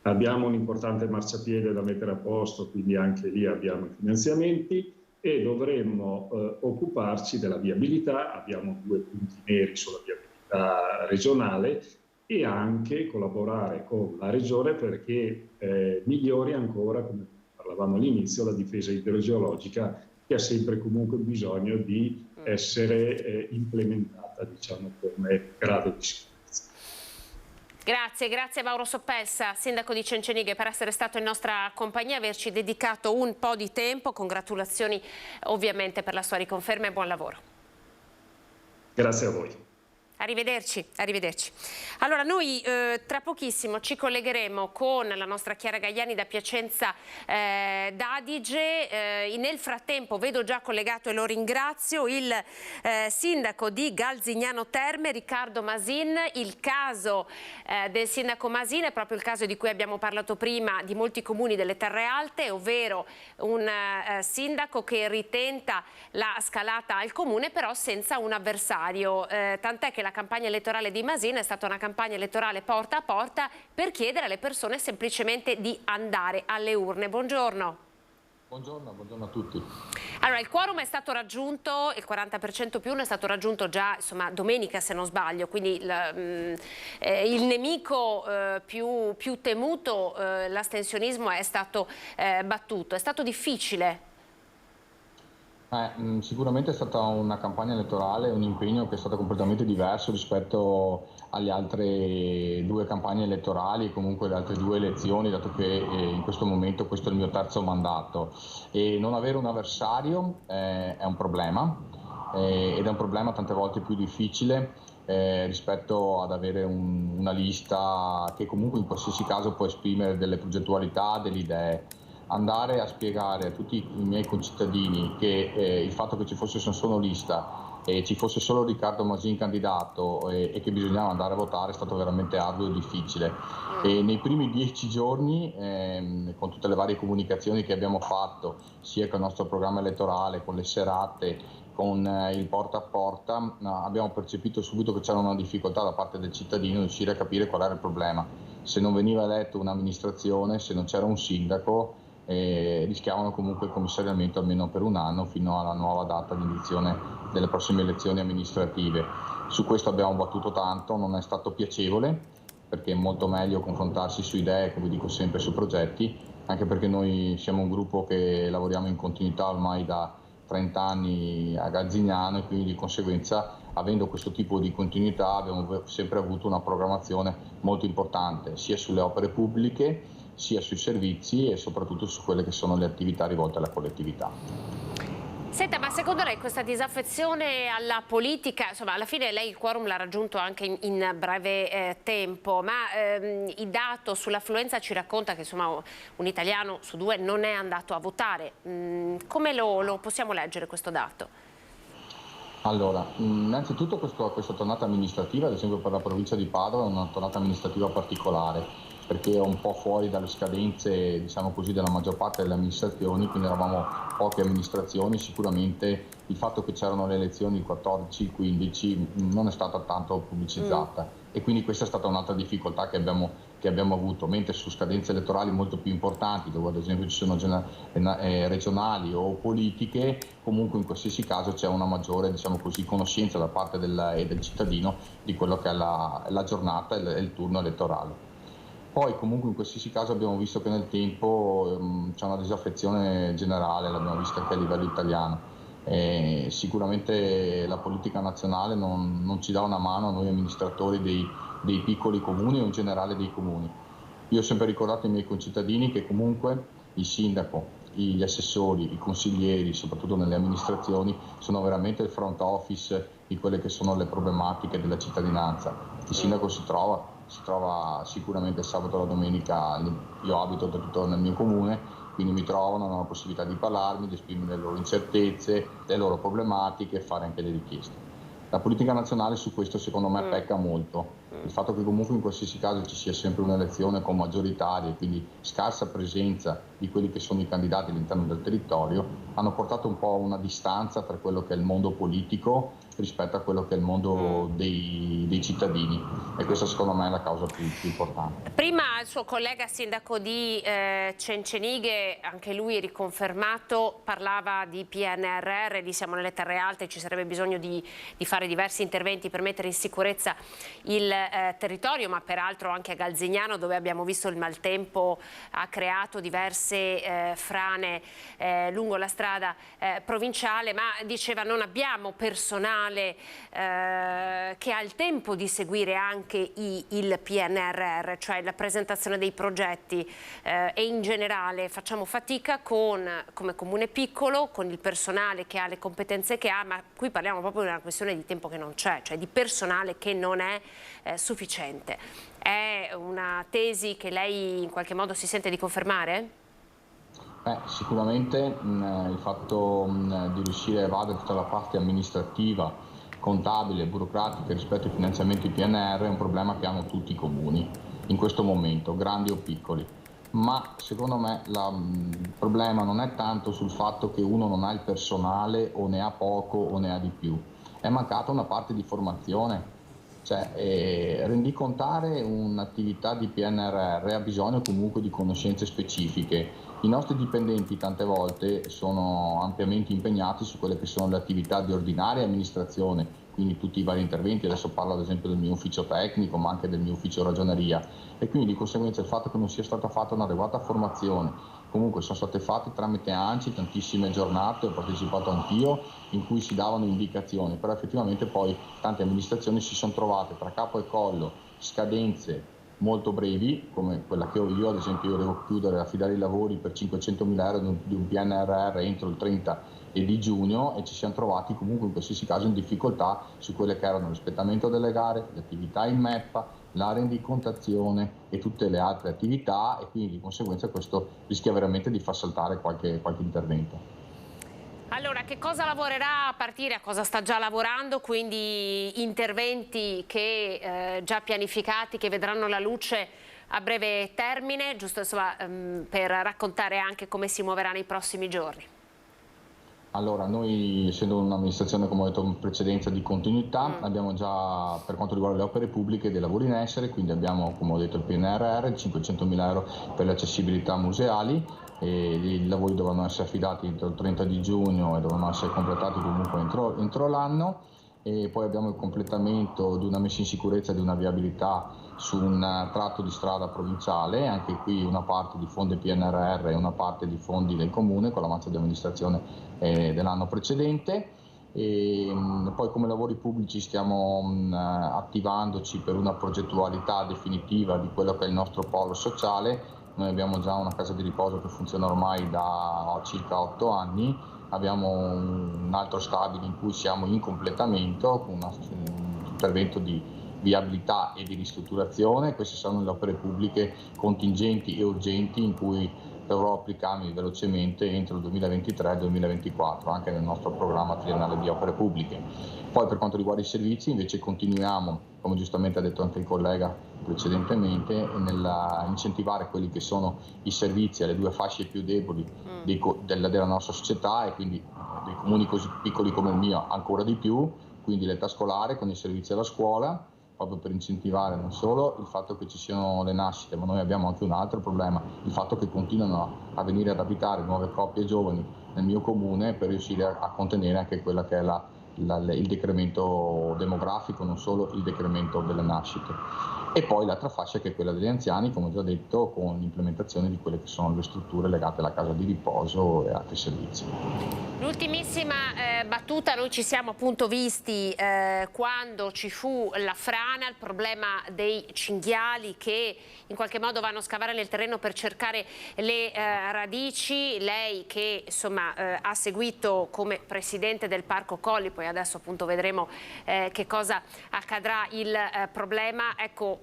[SPEAKER 6] Abbiamo un importante marciapiede da mettere a posto, quindi anche lì abbiamo i finanziamenti, e dovremmo occuparci della viabilità. Abbiamo 2 punti neri sulla viabilità regionale, e anche collaborare con la regione perché migliori ancora, come parlavamo all'inizio, la difesa idrogeologica, che ha sempre comunque bisogno di essere implementata, diciamo, come grado di sicurezza.
[SPEAKER 1] Grazie Mauro Soppelsa, sindaco di Cencenighe, per essere stato in nostra compagnia e averci dedicato un po' di tempo. Congratulazioni ovviamente per la sua riconferma e buon lavoro.
[SPEAKER 6] Grazie a voi.
[SPEAKER 1] Arrivederci, arrivederci. Allora noi tra pochissimo ci collegheremo con la nostra Chiara Gaiani da Piacenza d'Adige. Nel frattempo vedo già collegato, e lo ringrazio, il sindaco di Galzignano Terme, Riccardo Masin. Il caso del sindaco Masin è proprio il caso di cui abbiamo parlato prima di molti comuni delle Terre Alte, ovvero un sindaco che ritenta la scalata al comune però senza un avversario, tant'è che la campagna elettorale di Masin è stata una campagna elettorale porta a porta per chiedere alle persone semplicemente di andare alle urne. Buongiorno.
[SPEAKER 7] Buongiorno a tutti.
[SPEAKER 1] Allora, il quorum è stato raggiunto, il 40% più 1 è stato raggiunto già, insomma, domenica se non sbaglio, quindi il nemico più temuto, l'astensionismo, è stato battuto. È stato difficile?
[SPEAKER 7] Sicuramente è stata una campagna elettorale, un impegno che è stato completamente diverso rispetto alle altre 2 campagne elettorali, comunque le altre 2 elezioni, dato che in questo momento questo è il mio terzo mandato, e non avere un avversario è un problema, ed è un problema tante volte più difficile rispetto ad avere una lista che comunque in qualsiasi caso può esprimere delle progettualità, delle idee. Andare a spiegare a tutti i miei concittadini che il fatto che ci fosse solo lista e ci fosse solo Riccardo Masin candidato e che bisognava andare a votare è stato veramente arduo e difficile. E nei primi 10 giorni, con tutte le varie comunicazioni che abbiamo fatto, sia con il nostro programma elettorale, con le serate, con il porta a porta, abbiamo percepito subito che c'era una difficoltà da parte del cittadino di riuscire a capire qual era il problema. Se non veniva eletto un'amministrazione, se non c'era un sindaco, rischiavano comunque il commissariamento almeno per un anno fino alla nuova data di indizione delle prossime elezioni amministrative. Su questo abbiamo battuto tanto, non è stato piacevole perché è molto meglio confrontarsi su idee, come dico sempre, su progetti, anche perché noi siamo un gruppo che lavoriamo in continuità ormai da 30 anni a Galzignano e quindi di conseguenza, avendo questo tipo di continuità, abbiamo sempre avuto una programmazione molto importante sia sulle opere pubbliche sia sui servizi e soprattutto su quelle che sono le attività rivolte alla collettività.
[SPEAKER 1] Senta, ma secondo lei questa disaffezione alla politica, insomma, alla fine lei il quorum l'ha raggiunto anche in breve tempo, ma il dato sull'affluenza ci racconta che insomma un italiano su 2 non è andato a votare. Come lo possiamo leggere questo dato?
[SPEAKER 7] Allora, innanzitutto questa tornata amministrativa, ad esempio per la provincia di Padova, è una tornata amministrativa particolare, perché è un po' fuori dalle scadenze, diciamo così, della maggior parte delle amministrazioni, quindi eravamo poche amministrazioni. Sicuramente il fatto che c'erano le elezioni il 14, il 15 non è stata tanto pubblicizzata e quindi questa è stata un'altra difficoltà che che abbiamo avuto, mentre su scadenze elettorali molto più importanti, dove ad esempio ci sono regionali o politiche, comunque in qualsiasi caso c'è una maggiore, diciamo così, conoscenza da parte del cittadino di quello che è la giornata e il turno elettorale. Poi comunque in qualsiasi caso abbiamo visto che nel tempo c'è una disaffezione generale, l'abbiamo visto anche a livello italiano. Sicuramente la politica nazionale non ci dà una mano a noi amministratori dei piccoli comuni o in generale dei comuni. Io ho sempre ricordato ai miei concittadini che comunque il sindaco, gli assessori, i consiglieri, soprattutto nelle amministrazioni, sono veramente il front office di quelle che sono le problematiche della cittadinanza. Il sindaco si trova sicuramente il sabato e la domenica, io abito tutto nel mio comune, quindi mi trovano, hanno la possibilità di parlarmi, di esprimere le loro incertezze, le loro problematiche e fare anche le richieste. La politica nazionale su questo secondo me pecca molto. Il fatto che comunque in qualsiasi caso ci sia sempre un'elezione con maggioritarie, quindi scarsa presenza di quelli che sono i candidati all'interno del territorio, hanno portato un po' una distanza tra quello che è il mondo politico rispetto a quello che è il mondo dei cittadini, e questa secondo me è la causa più importante.
[SPEAKER 1] Prima il suo collega sindaco di Cencenighe, anche lui riconfermato, parlava di PNRR, di siamo nelle terre alte, ci sarebbe bisogno di fare diversi interventi per mettere in sicurezza il territorio, ma peraltro anche a Galzignano, dove abbiamo visto il maltempo ha creato diverse frane lungo la strada provinciale, ma diceva non abbiamo personale che ha il tempo di seguire anche il PNRR, cioè la presentazione dei progetti, e in generale facciamo fatica come comune piccolo, con il personale che ha le competenze che ha, ma qui parliamo proprio di una questione di tempo che non c'è, cioè di personale che non è sufficiente. È una tesi che lei in qualche modo si sente di confermare?
[SPEAKER 7] Sicuramente il fatto di riuscire a evadere tutta la parte amministrativa, contabile, burocratica rispetto ai finanziamenti PNR è un problema che hanno tutti i comuni in questo momento, grandi o piccoli. Ma secondo me il problema non è tanto sul fatto che uno non ha il personale o ne ha poco o ne ha di più, è mancata una parte di formazione. Cioè, rendicontare un'attività di PNRR ha bisogno comunque di conoscenze specifiche. I nostri dipendenti tante volte sono ampiamente impegnati su quelle che sono le attività di ordinaria amministrazione, quindi tutti i vari interventi, adesso parlo ad esempio del mio ufficio tecnico ma anche del mio ufficio ragioneria, e quindi di conseguenza il fatto che non sia stata fatta un'adeguata formazione, comunque sono state fatte tramite ANCI tantissime giornate, ho partecipato anch'io, in cui si davano indicazioni, però effettivamente poi tante amministrazioni si sono trovate tra capo e collo scadenze molto brevi, come quella che ho io, ad esempio io devo chiudere, affidare i lavori per 500.000 euro di un PNRR entro il 30 di giugno, e ci siamo trovati comunque in qualsiasi caso in difficoltà su quelle che erano l'espletamento delle gare, le attività in MEPA, la rendicontazione e tutte le altre attività, e quindi di conseguenza questo rischia veramente di far saltare qualche intervento.
[SPEAKER 1] Allora, che cosa lavorerà a partire, a cosa sta già lavorando, quindi interventi che già pianificati, che vedranno la luce a breve termine, giusto insomma, per raccontare anche come si muoverà nei prossimi giorni?
[SPEAKER 7] Allora, noi essendo un'amministrazione, come ho detto in precedenza, di continuità, abbiamo già, per quanto riguarda le opere pubbliche, dei lavori in essere, quindi abbiamo, come ho detto, il PNRR, 500.000 euro per le accessibilità museali, e i lavori dovranno essere affidati entro il 30 di giugno e dovranno essere completati comunque entro l'anno, e poi abbiamo il completamento di una messa in sicurezza di una viabilità su un tratto di strada provinciale, anche qui una parte di fondi PNRR e una parte di fondi del comune con l'avanzo di amministrazione dell'anno precedente. E poi come lavori pubblici stiamo attivandoci per una progettualità definitiva di quello che è il nostro polo sociale. Noi abbiamo già una casa di riposo che funziona ormai da circa 8 anni, abbiamo un altro stabile in cui siamo in completamento con un intervento di viabilità e di ristrutturazione. Queste sono le opere pubbliche contingenti e urgenti in cui dovrò applicarmi velocemente entro il 2023-2024 anche nel nostro programma triennale di opere pubbliche. Poi per quanto riguarda i servizi invece continuiamo, come giustamente ha detto anche il collega precedentemente, nell'incentivare quelli che sono i servizi alle due fasce più deboli della nostra società, e quindi dei comuni così piccoli come il mio ancora di più, quindi l'età scolare con i servizi alla scuola, proprio per incentivare non solo il fatto che ci siano le nascite, ma noi abbiamo anche un altro problema, il fatto che continuano a venire ad abitare nuove coppie giovani nel mio comune, per riuscire a contenere anche quella che è il decremento demografico, non solo il decremento delle nascite. E poi l'altra fascia che è quella degli anziani, come ho già detto, con l'implementazione di quelle che sono le strutture legate alla casa di riposo e altri servizi.
[SPEAKER 1] L'ultimissima battuta, noi ci siamo appunto visti quando ci fu la frana, il problema dei cinghiali che in qualche modo vanno a scavare nel terreno per cercare le radici. Lei che insomma ha seguito come presidente del Parco Colli, poi adesso appunto vedremo che cosa accadrà. Il problema, ecco,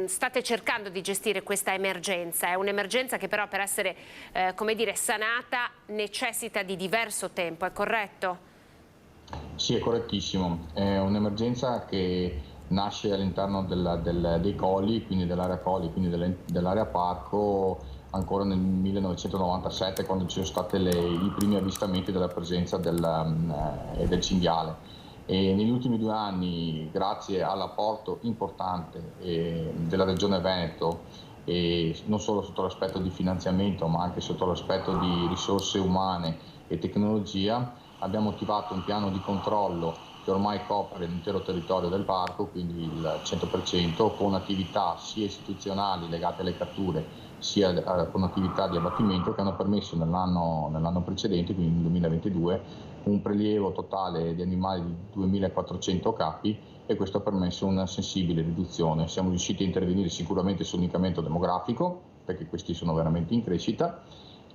[SPEAKER 1] state cercando di gestire questa emergenza, è un'emergenza che però per essere come dire sanata necessita di diverso tempo, è corretto?
[SPEAKER 7] Sì, è correttissimo, è un'emergenza che nasce all'interno dei colli, quindi dell'area colli, quindi dell'area parco, ancora nel 1997, quando ci sono stati i primi avvistamenti della presenza del cinghiale. E negli ultimi 2 anni, grazie all'apporto importante della Regione Veneto, e non solo sotto l'aspetto di finanziamento ma anche sotto l'aspetto di risorse umane e tecnologia, abbiamo attivato un piano di controllo che ormai copre l'intero territorio del parco, quindi il 100%, con attività sia istituzionali legate alle catture sia con attività di abbattimento che hanno permesso nell'anno precedente, quindi nel 2022, un prelievo totale di animali di 2400 capi, e questo ha permesso una sensibile riduzione. Siamo riusciti a intervenire sicuramente sull'incremento demografico, perché questi sono veramente in crescita,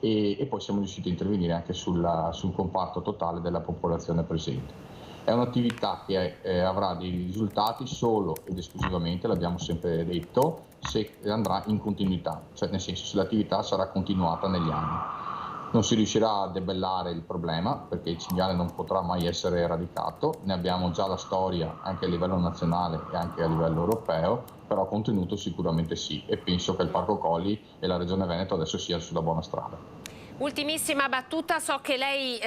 [SPEAKER 7] e poi siamo riusciti a intervenire anche sul comparto totale della popolazione presente. È un'attività che avrà dei risultati solo ed esclusivamente, l'abbiamo sempre detto, se andrà in continuità, cioè nel senso se l'attività sarà continuata negli anni. Non si riuscirà a debellare il problema perché il cinghiale non potrà mai essere eradicato, ne abbiamo già la storia anche a livello nazionale e anche a livello europeo, però contenuto sicuramente sì, e penso che il Parco Colli e la Regione Veneto adesso siano sulla buona strada.
[SPEAKER 1] Ultimissima battuta, so che lei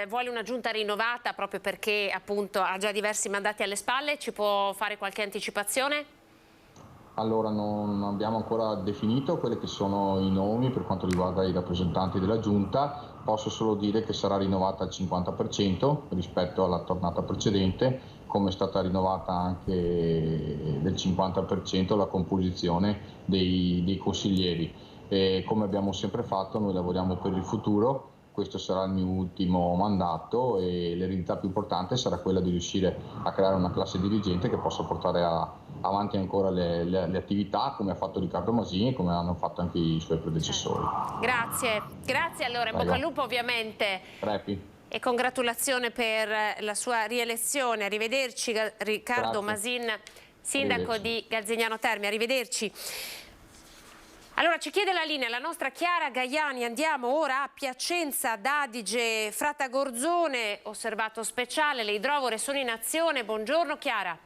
[SPEAKER 1] vuole una giunta rinnovata proprio perché appunto ha già diversi mandati alle spalle, ci può fare qualche anticipazione?
[SPEAKER 7] Allora, non abbiamo ancora definito quelli che sono i nomi per quanto riguarda i rappresentanti della Giunta, posso solo dire che sarà rinnovata al 50% rispetto alla tornata precedente, come è stata rinnovata anche del 50% la composizione dei consiglieri. E come abbiamo sempre fatto, noi lavoriamo per il futuro. Questo sarà il mio ultimo mandato e l'eredità più importante sarà quella di riuscire a creare una classe dirigente che possa portare avanti ancora le attività come ha fatto Riccardo Masini e come hanno fatto anche i suoi predecessori.
[SPEAKER 1] Grazie, grazie allora, in bocca al lupo ovviamente.
[SPEAKER 7] Repi.
[SPEAKER 1] E congratulazione per la sua rielezione. Arrivederci Riccardo Masin, sindaco di Galzignano Terme, arrivederci. Allora ci chiede la linea la nostra Chiara Gaiani, andiamo ora a Piacenza d'Adige, Frattagorzone, osservato speciale, le idrovore sono in azione, buongiorno Chiara.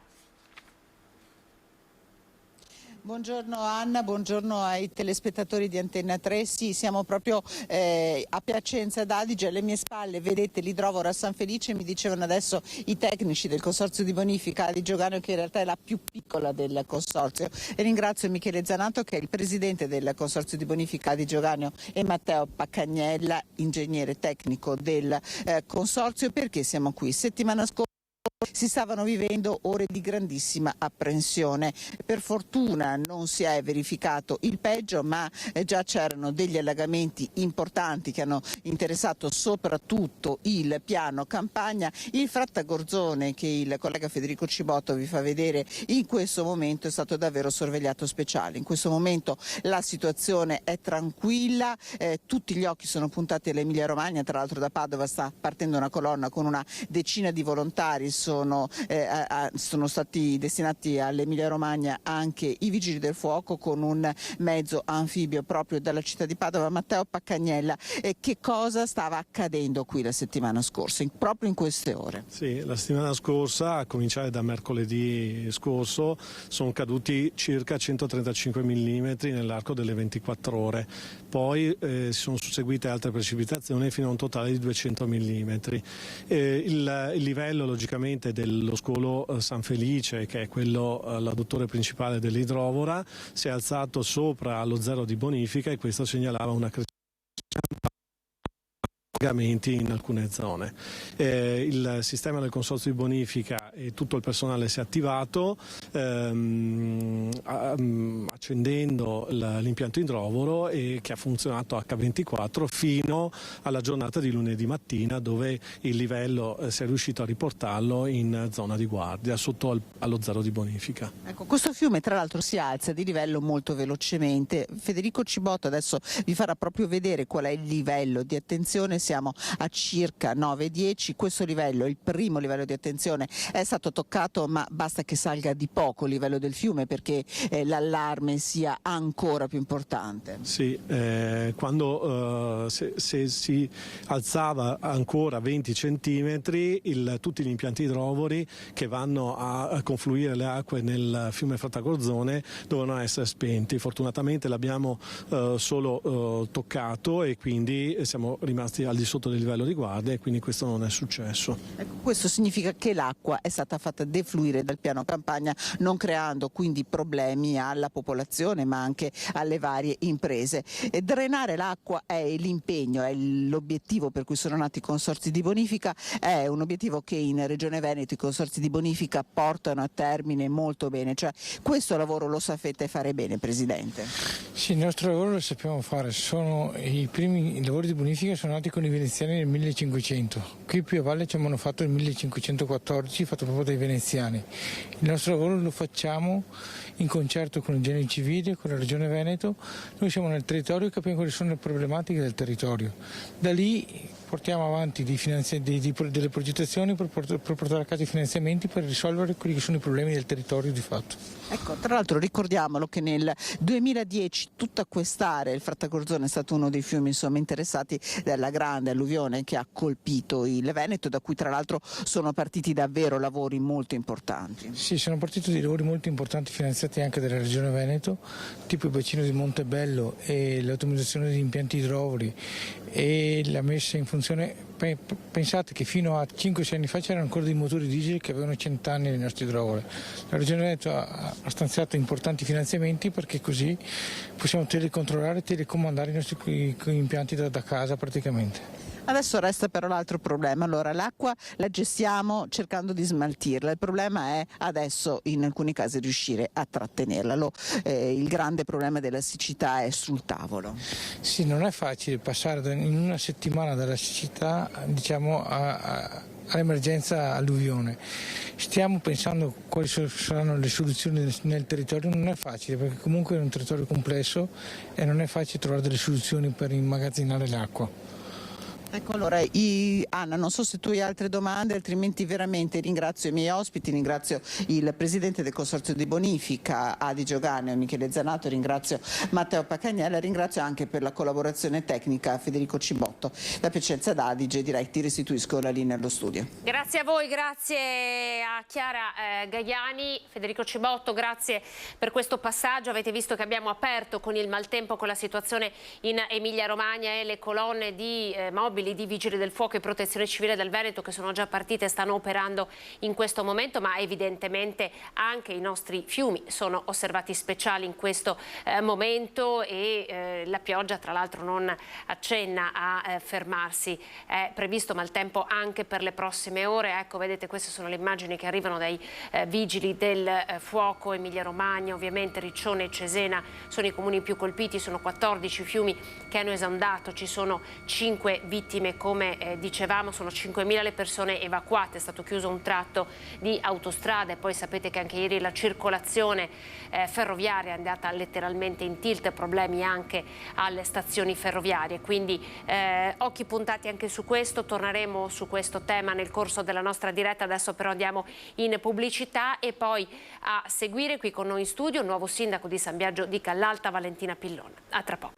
[SPEAKER 8] Buongiorno Anna, buongiorno ai telespettatori di Antenna 3. Sì, siamo proprio a Piacenza d'Adige, alle mie spalle vedete l'idrovora San Felice, mi dicevano adesso i tecnici del Consorzio di Bonifica Adige Oganeo che in realtà è la più piccola del Consorzio, e ringrazio Michele Zanato che è il presidente del Consorzio di Bonifica Adige Oganeo e Matteo Paccagnella, ingegnere tecnico del Consorzio. Perché siamo qui? Settimana scorsa si stavano vivendo ore di grandissima apprensione. Per fortuna non si è verificato il peggio, ma già c'erano degli allagamenti importanti che hanno interessato soprattutto il piano campagna. Il Frattagorzone, che il collega Federico Cibotto vi fa vedere in questo momento, è stato davvero sorvegliato speciale. In questo momento la situazione è tranquilla, tutti gli occhi sono puntati all'Emilia Romagna, tra l'altro da Padova sta partendo una colonna con una decina di volontari, sono stati destinati all'Emilia Romagna anche i vigili del fuoco con un mezzo anfibio proprio dalla città di Padova. Matteo Paccagnella, che cosa stava accadendo qui la settimana scorsa, proprio in queste ore?
[SPEAKER 9] Sì, la settimana scorsa, a cominciare da mercoledì scorso, sono caduti circa 135 mm nell'arco delle 24 ore, poi si sono susseguite altre precipitazioni fino a un totale di 200 mm. Il livello logicamente l'impiantante dello scolo San Felice, che è quello l'adduttore principale dell'idrovora, si è alzato sopra lo zero di bonifica e questo segnalava una crescita in alcune zone. Il sistema del consorzio di bonifica e tutto il personale si è attivato accendendo l'impianto idrovoro e che ha funzionato H24 fino alla giornata di lunedì mattina, dove il livello si è riuscito a riportarlo in zona di guardia sotto allo zero di bonifica.
[SPEAKER 8] Ecco, questo fiume tra l'altro si alza di livello molto velocemente. Federico Cibotto adesso vi farà proprio vedere qual è il livello di attenzione. Siamo a circa 9-10, questo livello, il primo livello di attenzione, è stato toccato, ma basta che salga di poco il livello del fiume perché l'allarme sia ancora più importante.
[SPEAKER 9] Sì, quando se si alzava ancora 20 centimetri, tutti gli impianti idrovori che vanno a confluire le acque nel fiume Frattagorzone dovevano essere spenti. Fortunatamente l'abbiamo solo toccato e quindi siamo rimasti al di sotto del livello di guardia e quindi questo non è successo.
[SPEAKER 8] Ecco, questo significa che l'acqua è stata fatta defluire dal piano campagna, non creando quindi problemi alla popolazione ma anche alle varie imprese. E drenare l'acqua è l'impegno, è l'obiettivo per cui sono nati i consorzi di bonifica, è un obiettivo che in Regione Veneto i consorzi di bonifica portano a termine molto bene, cioè questo lavoro lo sapete fare bene, Presidente?
[SPEAKER 10] Sì, il nostro lavoro lo sappiamo fare, i primi lavori di bonifica sono nati con i veneziani nel 1500, qui più a valle ci hanno fatto nel 1514, fatto proprio dai veneziani. Il nostro lavoro lo facciamo in concerto con il Genio Civile, con la Regione Veneto, noi siamo nel territorio e capiamo quali sono le problematiche del territorio. Da lì portiamo avanti delle progettazioni per portare a casa i finanziamenti per risolvere quelli che sono i problemi del territorio di fatto.
[SPEAKER 8] Ecco, tra l'altro ricordiamolo che nel 2010 tutta quest'area, il Frattagorzone, è stato uno dei fiumi interessati dalla grande alluvione che ha colpito il Veneto, da cui tra l'altro sono partiti davvero lavori molto importanti.
[SPEAKER 10] Sì, sono partiti dei lavori molto importanti finanziati anche dalla Regione Veneto, tipo il bacino di Montebello e l'automatizzazione di impianti idrovori e la messa in funzione. Pensate che fino a 5-6 anni fa c'erano ancora dei motori diesel che avevano 100 anni nelle nostre idrovore. La Regione Veneto ha stanziato importanti finanziamenti perché così possiamo telecontrollare e telecomandare i nostri impianti da casa praticamente.
[SPEAKER 8] Adesso resta però l'altro problema, allora l'acqua la gestiamo cercando di smaltirla, il problema è adesso in alcuni casi riuscire a trattenerla, il grande problema della siccità è sul tavolo.
[SPEAKER 10] Sì, non è facile passare in una settimana dalla siccità diciamo all'emergenza alluvione. Stiamo pensando quali saranno le soluzioni nel territorio, non è facile perché comunque è un territorio complesso e non è facile trovare delle soluzioni per immagazzinare l'acqua.
[SPEAKER 8] Ecco, allora Anna, non so se tu hai altre domande, altrimenti veramente ringrazio i miei ospiti, ringrazio il Presidente del Consorzio di Bonifica Adi Gioganeo, Michele Zanato, ringrazio Matteo Pacagnella, ringrazio anche per la collaborazione tecnica Federico Cibotto. Da Piacenza d'Adige direi ti restituisco la linea allo studio.
[SPEAKER 1] Grazie a voi, grazie a Chiara Gaiani, Federico Cibotto, grazie per questo passaggio. Avete visto che abbiamo aperto con il maltempo, con la situazione in Emilia Romagna e le colonne di mobili di Vigili del Fuoco e Protezione Civile del Veneto che sono già partite e stanno operando in questo momento, ma evidentemente anche i nostri fiumi sono osservati speciali in questo momento e la pioggia tra l'altro non accenna a fermarsi. È previsto maltempo anche per le prossime ore. Ecco, vedete, queste sono le immagini che arrivano dai Vigili del Fuoco. Emilia Romagna, ovviamente Riccione e Cesena sono i comuni più colpiti, sono 14 fiumi che hanno esondato, ci sono 5 vittime, come dicevamo, sono 5.000 le persone evacuate, è stato chiuso un tratto di autostrada e poi sapete che anche ieri la circolazione ferroviaria è andata letteralmente in tilt, problemi anche alle stazioni ferroviarie, quindi occhi puntati anche su questo, torneremo su questo tema nel corso della nostra diretta. Adesso però andiamo in pubblicità e poi a seguire qui con noi in studio il nuovo sindaco di San Biagio di Callalta, Valentina Pillon. A tra poco.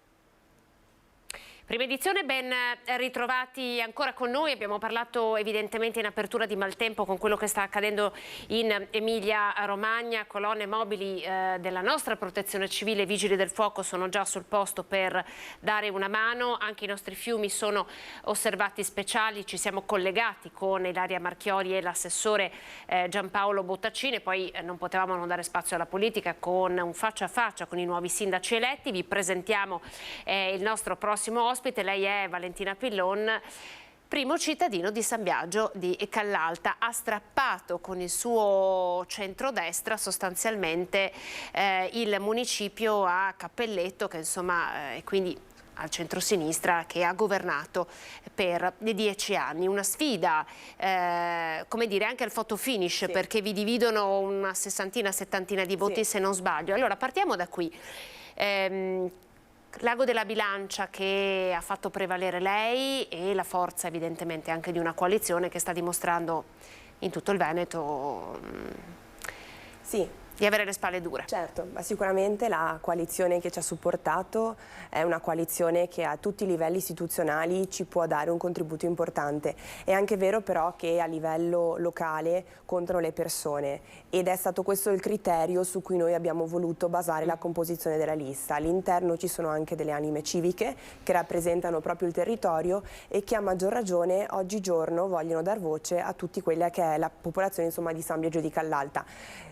[SPEAKER 1] Prima edizione, ben ritrovati ancora con noi. Abbiamo parlato evidentemente in apertura di maltempo con quello che sta accadendo in Emilia-Romagna. Colonne mobili della nostra protezione civile, vigili del fuoco, sono già sul posto per dare una mano. Anche i nostri fiumi sono osservati speciali. Ci siamo collegati con Ilaria Marchiori e l'assessore Giampaolo Bottaccini. Poi non potevamo non dare spazio alla politica con un faccia a faccia con i nuovi sindaci eletti. Vi presentiamo il nostro prossimo ospite. Lei è Valentina Pillon, primo cittadino di San Biagio di Callalta. Ha strappato con il suo centrodestra sostanzialmente il municipio a Cappelletto, che insomma è quindi al centrosinistra, che ha governato per 10 anni. Una sfida, come dire, anche al photo finish, sì, perché vi dividono una sessantina, settantina di voti, sì, se non sbaglio. Allora partiamo da qui. L'ago della bilancia che ha fatto prevalere lei e la forza evidentemente anche di una coalizione che sta dimostrando in tutto il Veneto, sì, di avere le spalle dure.
[SPEAKER 11] Certo, ma sicuramente la coalizione che ci ha supportato è una coalizione che a tutti i livelli istituzionali ci può dare un contributo importante. È anche vero però che a livello locale contano le persone, ed è stato questo il criterio su cui noi abbiamo voluto basare la composizione della lista. All'interno ci sono anche delle anime civiche che rappresentano proprio il territorio e che a maggior ragione oggigiorno vogliono dar voce a tutti quella che è la popolazione, insomma, di San Biagio di Callalta.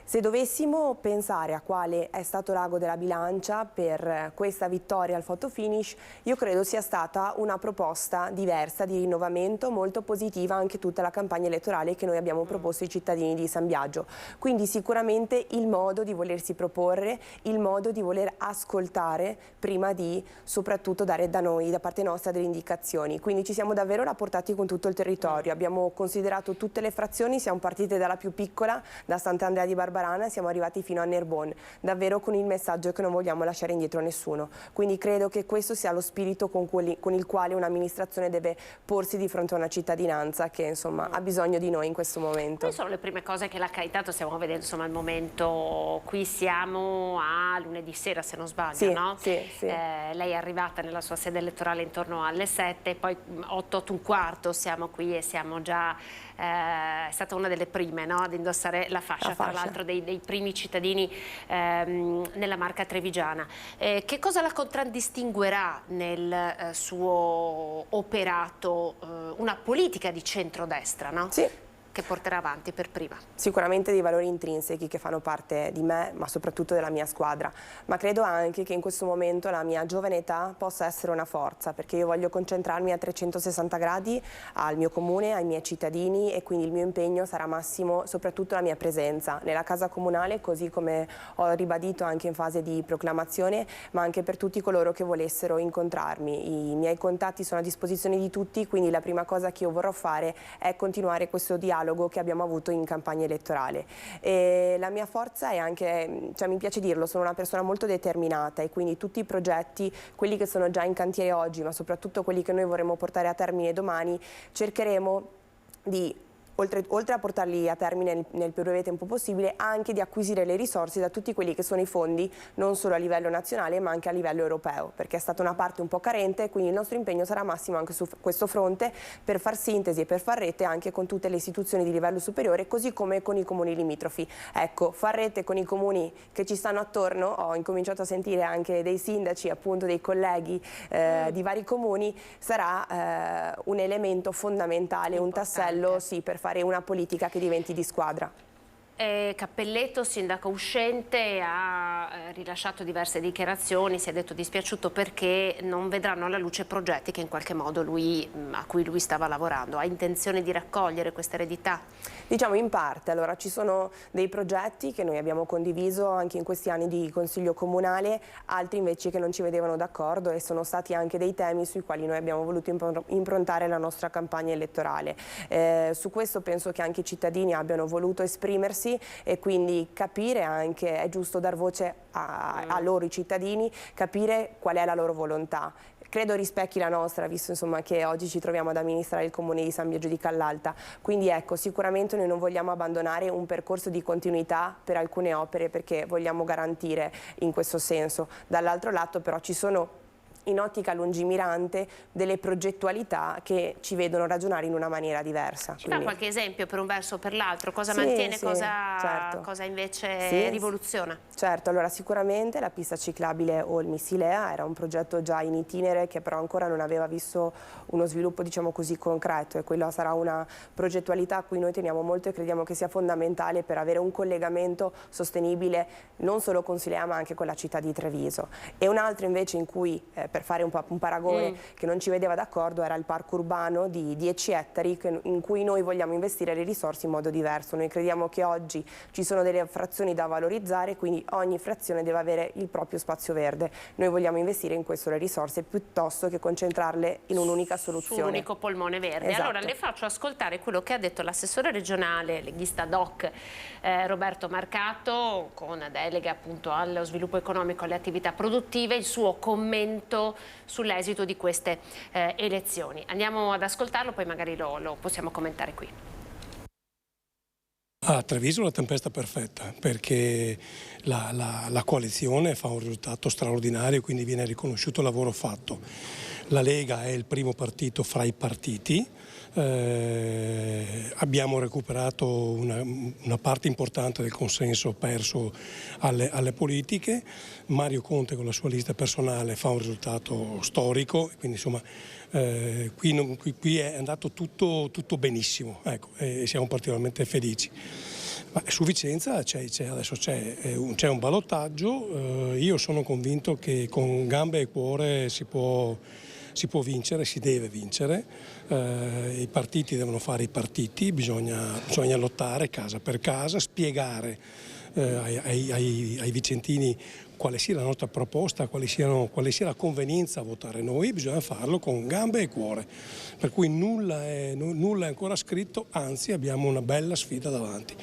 [SPEAKER 11] Se dovessimo pensare a quale è stato l'ago della bilancia per questa vittoria al photo finish, io credo sia stata una proposta diversa di rinnovamento, molto positiva anche tutta la campagna elettorale che noi abbiamo proposto ai cittadini di San Biagio. Quindi sicuramente il modo di volersi proporre, il modo di voler ascoltare prima di soprattutto dare da noi, da parte nostra, delle indicazioni. Quindi ci siamo davvero rapportati con tutto il territorio, abbiamo considerato tutte le frazioni, siamo partite dalla più piccola, da Sant'Andrea di Barbarana, siamo arrivati fino a Nerbon, davvero con il messaggio che non vogliamo lasciare indietro nessuno. Quindi credo che questo sia lo spirito con il quale un'amministrazione deve porsi di fronte a una cittadinanza che insomma ha bisogno di noi in questo momento.
[SPEAKER 1] Quali sono le prime cose che l'ha intanto stiamo vedendo insomma al momento? Qui siamo a lunedì sera, se non sbaglio,
[SPEAKER 11] sì,
[SPEAKER 1] no?
[SPEAKER 11] Sì, sì.
[SPEAKER 1] Lei è arrivata nella sua sede elettorale intorno alle 7, poi 8:15 siamo qui e siamo già, è stata una delle prime, no, ad indossare la fascia. Tra l'altro dei primi cittadini nella Marca trevigiana. Che cosa la contraddistinguerà nel suo operato? Una politica di centrodestra, no? Sì, che porterà avanti per prima.
[SPEAKER 11] Sicuramente dei valori intrinseci che fanno parte di me, ma soprattutto della mia squadra, ma credo anche che in questo momento la mia giovane età possa essere una forza, perché io voglio concentrarmi a 360 gradi al mio comune, ai miei cittadini, e quindi il mio impegno sarà massimo, soprattutto la mia presenza nella casa comunale, così come ho ribadito anche in fase di proclamazione, ma anche per tutti coloro che volessero incontrarmi. I miei contatti sono a disposizione di tutti, quindi la prima cosa che io vorrò fare è continuare questo dialogo che abbiamo avuto in campagna elettorale. E la mia forza è anche, cioè mi piace dirlo, sono una persona molto determinata, e quindi tutti i progetti, quelli che sono già in cantiere oggi, ma soprattutto quelli che noi vorremmo portare a termine domani, cercheremo di, oltre a portarli a termine nel più breve tempo possibile, anche di acquisire le risorse da tutti quelli che sono i fondi, non solo a livello nazionale ma anche a livello europeo, perché è stata una parte un po' carente, quindi il nostro impegno sarà massimo anche su questo fronte per far sintesi e per far rete anche con tutte le istituzioni di livello superiore, così come con i comuni limitrofi. Ecco, far rete con i comuni che ci stanno attorno, ho incominciato a sentire anche dei sindaci, appunto dei colleghi di vari comuni, sarà un elemento fondamentale, un tassello, sì, per fare una politica che diventi di squadra.
[SPEAKER 1] Cappelletto, sindaco uscente, ha rilasciato diverse dichiarazioni, si è detto dispiaciuto perché non vedranno alla luce progetti che in qualche modo a cui lui stava lavorando. Ha intenzione di raccogliere questa eredità?
[SPEAKER 11] Diciamo in parte. Allora, ci sono dei progetti che noi abbiamo condiviso anche in questi anni di Consiglio Comunale, altri invece che non ci vedevano d'accordo, e sono stati anche dei temi sui quali noi abbiamo voluto improntare la nostra campagna elettorale. Su questo penso che anche i cittadini abbiano voluto esprimersi, e quindi capire anche, è giusto dar voce a loro, i cittadini, capire qual è la loro volontà. Credo rispecchi la nostra, visto insomma che oggi ci troviamo ad amministrare il comune di San Biagio di Callalta. Quindi ecco, sicuramente noi non vogliamo abbandonare un percorso di continuità per alcune opere, perché vogliamo garantire in questo senso. Dall'altro lato però ci sono in ottica lungimirante delle progettualità che ci vedono ragionare in una maniera diversa.
[SPEAKER 1] Ci fa qualche esempio per un verso o per l'altro? Cosa mantiene,
[SPEAKER 11] certo.
[SPEAKER 1] cosa invece rivoluziona?
[SPEAKER 11] Certo, allora sicuramente la pista ciclabile Olmi-Silea era un progetto già in itinere che però ancora non aveva visto uno sviluppo, diciamo così, concreto, e quella sarà una progettualità a cui noi teniamo molto e crediamo che sia fondamentale per avere un collegamento sostenibile non solo con Silea ma anche con la città di Treviso. E un altro invece in cui per fare un paragone che non ci vedeva d'accordo, era il parco urbano di 10 ettari in cui noi vogliamo investire le risorse in modo diverso. Noi crediamo che oggi ci sono delle frazioni da valorizzare, quindi ogni frazione deve avere il proprio spazio verde. Noi vogliamo investire in questo le risorse piuttosto che concentrarle in un'unica soluzione.
[SPEAKER 1] Su un unico polmone verde.
[SPEAKER 11] Esatto.
[SPEAKER 1] Allora le faccio ascoltare quello che ha detto l'assessore regionale leghista DOC Roberto Marcato, con delega appunto allo sviluppo economico e alle attività produttive, il suo commento sull'esito di queste elezioni. Andiamo ad ascoltarlo, poi magari lo possiamo commentare qui.
[SPEAKER 12] A Treviso la tempesta perfetta, perché la coalizione fa un risultato straordinario, quindi viene riconosciuto il lavoro fatto. La Lega è il primo partito fra i partiti. Abbiamo recuperato una parte importante del consenso perso alle politiche. Mario Conte con la sua lista personale fa un risultato storico, quindi insomma qui è andato tutto benissimo, ecco, e siamo particolarmente felici. Ma su Vicenza adesso c'è un ballottaggio. Io sono convinto che con gambe e cuore si può vincere, si deve vincere. I partiti devono fare i partiti, bisogna lottare casa per casa, spiegare ai vicentini quale sia la nostra proposta, quale sia la convenienza a votare noi. Bisogna farlo con gambe e cuore, per cui nulla è ancora scritto, anzi abbiamo una bella sfida davanti.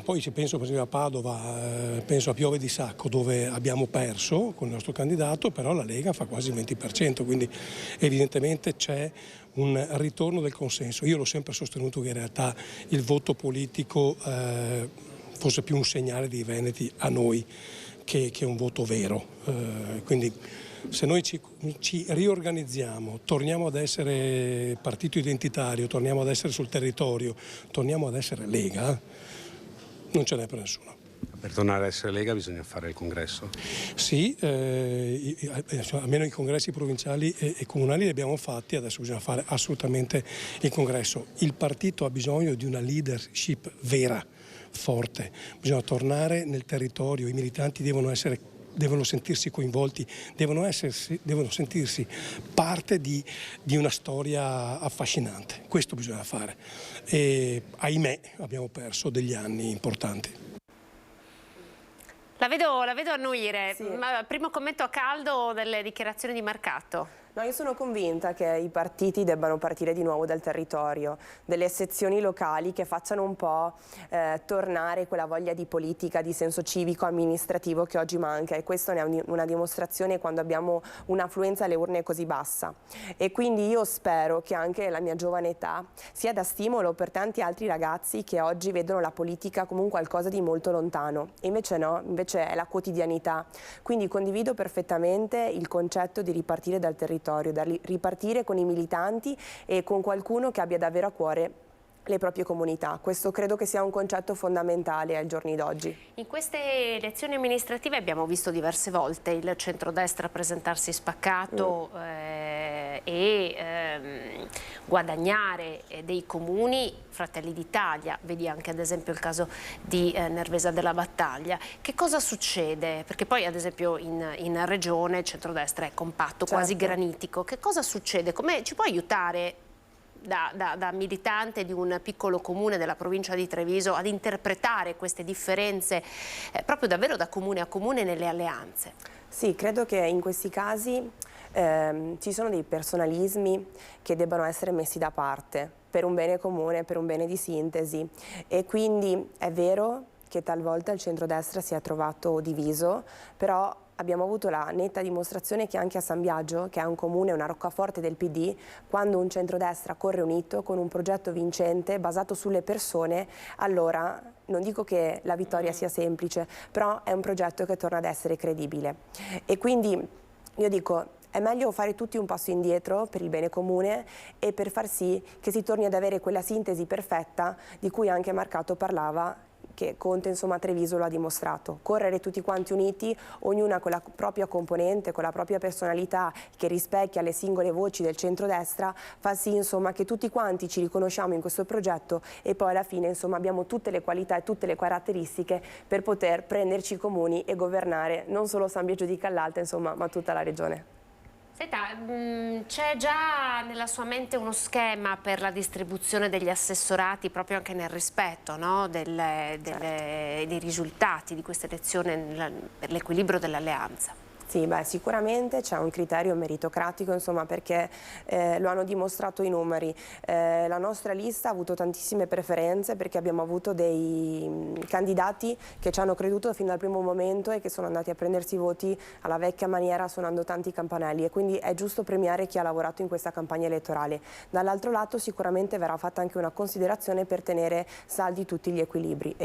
[SPEAKER 12] Poi se penso per esempio a Padova, penso a Piove di Sacco, dove abbiamo perso con il nostro candidato, però la Lega fa quasi il 20%, quindi evidentemente c'è un ritorno del consenso. Io l'ho sempre sostenuto che in realtà il voto politico fosse più un segnale dei veneti a noi che un voto vero. Quindi se noi ci riorganizziamo, torniamo ad essere partito identitario, torniamo ad essere sul territorio, torniamo ad essere Lega, non ce n'è per nessuno.
[SPEAKER 13] Per tornare a essere Lega bisogna fare il congresso?
[SPEAKER 12] Sì, almeno i congressi provinciali e comunali li abbiamo fatti, adesso bisogna fare assolutamente il congresso. Il partito ha bisogno di una leadership vera, forte, bisogna tornare nel territorio, i militanti devono sentirsi coinvolti, devono sentirsi parte di una storia affascinante. Questo bisogna fare e ahimè abbiamo perso degli anni importanti.
[SPEAKER 1] La vedo annuire. Sì. Ma primo commento a caldo delle dichiarazioni di Marcato.
[SPEAKER 11] No, io sono convinta che i partiti debbano partire di nuovo dal territorio, delle sezioni locali che facciano un po' tornare quella voglia di politica, di senso civico, amministrativo che oggi manca, e questa è una dimostrazione quando abbiamo un'affluenza alle urne così bassa. E quindi io spero che anche la mia giovane età sia da stimolo per tanti altri ragazzi che oggi vedono la politica come un qualcosa di molto lontano. E invece no, invece è la quotidianità. Quindi condivido perfettamente il concetto di ripartire dal territorio, da ripartire con i militanti e con qualcuno che abbia davvero a cuore le proprie comunità. Questo credo che sia un concetto fondamentale ai giorni d'oggi.
[SPEAKER 1] In queste elezioni amministrative abbiamo visto diverse volte il centrodestra presentarsi spaccato e guadagnare dei comuni. Fratelli d'Italia, vedi anche ad esempio il caso di Nervesa della Battaglia. Che cosa succede? Perché poi ad esempio in regione il centrodestra è compatto, quasi granitico. Che cosa succede? Come ci può aiutare da militante di un piccolo comune della provincia di Treviso ad interpretare queste differenze proprio davvero da comune a comune nelle alleanze?
[SPEAKER 11] Sì, credo che in questi casi ci sono dei personalismi che debbano essere messi da parte per un bene comune, per un bene di sintesi, e quindi è vero che talvolta il centrodestra si è trovato diviso, però abbiamo avuto la netta dimostrazione che anche a San Biagio, che è un comune, una roccaforte del PD, quando un centrodestra corre unito con un progetto vincente basato sulle persone, allora non dico che la vittoria sia semplice, però è un progetto che torna ad essere credibile. E quindi io dico, è meglio fare tutti un passo indietro per il bene comune e per far sì che si torni ad avere quella sintesi perfetta di cui anche Marcato parlava, che Conte insomma a Treviso lo ha dimostrato. Correre tutti quanti uniti, ognuna con la propria componente, con la propria personalità che rispecchia le singole voci del centrodestra, fa sì insomma che tutti quanti ci riconosciamo in questo progetto e poi alla fine insomma abbiamo tutte le qualità e tutte le caratteristiche per poter prenderci i comuni e governare non solo San Biagio di Callalta insomma, ma tutta la regione.
[SPEAKER 1] Senta, c'è già nella sua mente uno schema per la distribuzione degli assessorati proprio anche nel rispetto, no? dei risultati di questa elezione per l'equilibrio dell'alleanza?
[SPEAKER 11] Sì, beh, sicuramente c'è un criterio meritocratico, insomma, perché lo hanno dimostrato i numeri. La nostra lista ha avuto tantissime preferenze perché abbiamo avuto dei candidati che ci hanno creduto fin dal primo momento e che sono andati a prendersi i voti alla vecchia maniera suonando tanti campanelli, e quindi è giusto premiare chi ha lavorato in questa campagna elettorale. Dall'altro lato sicuramente verrà fatta anche una considerazione per tenere saldi tutti gli equilibri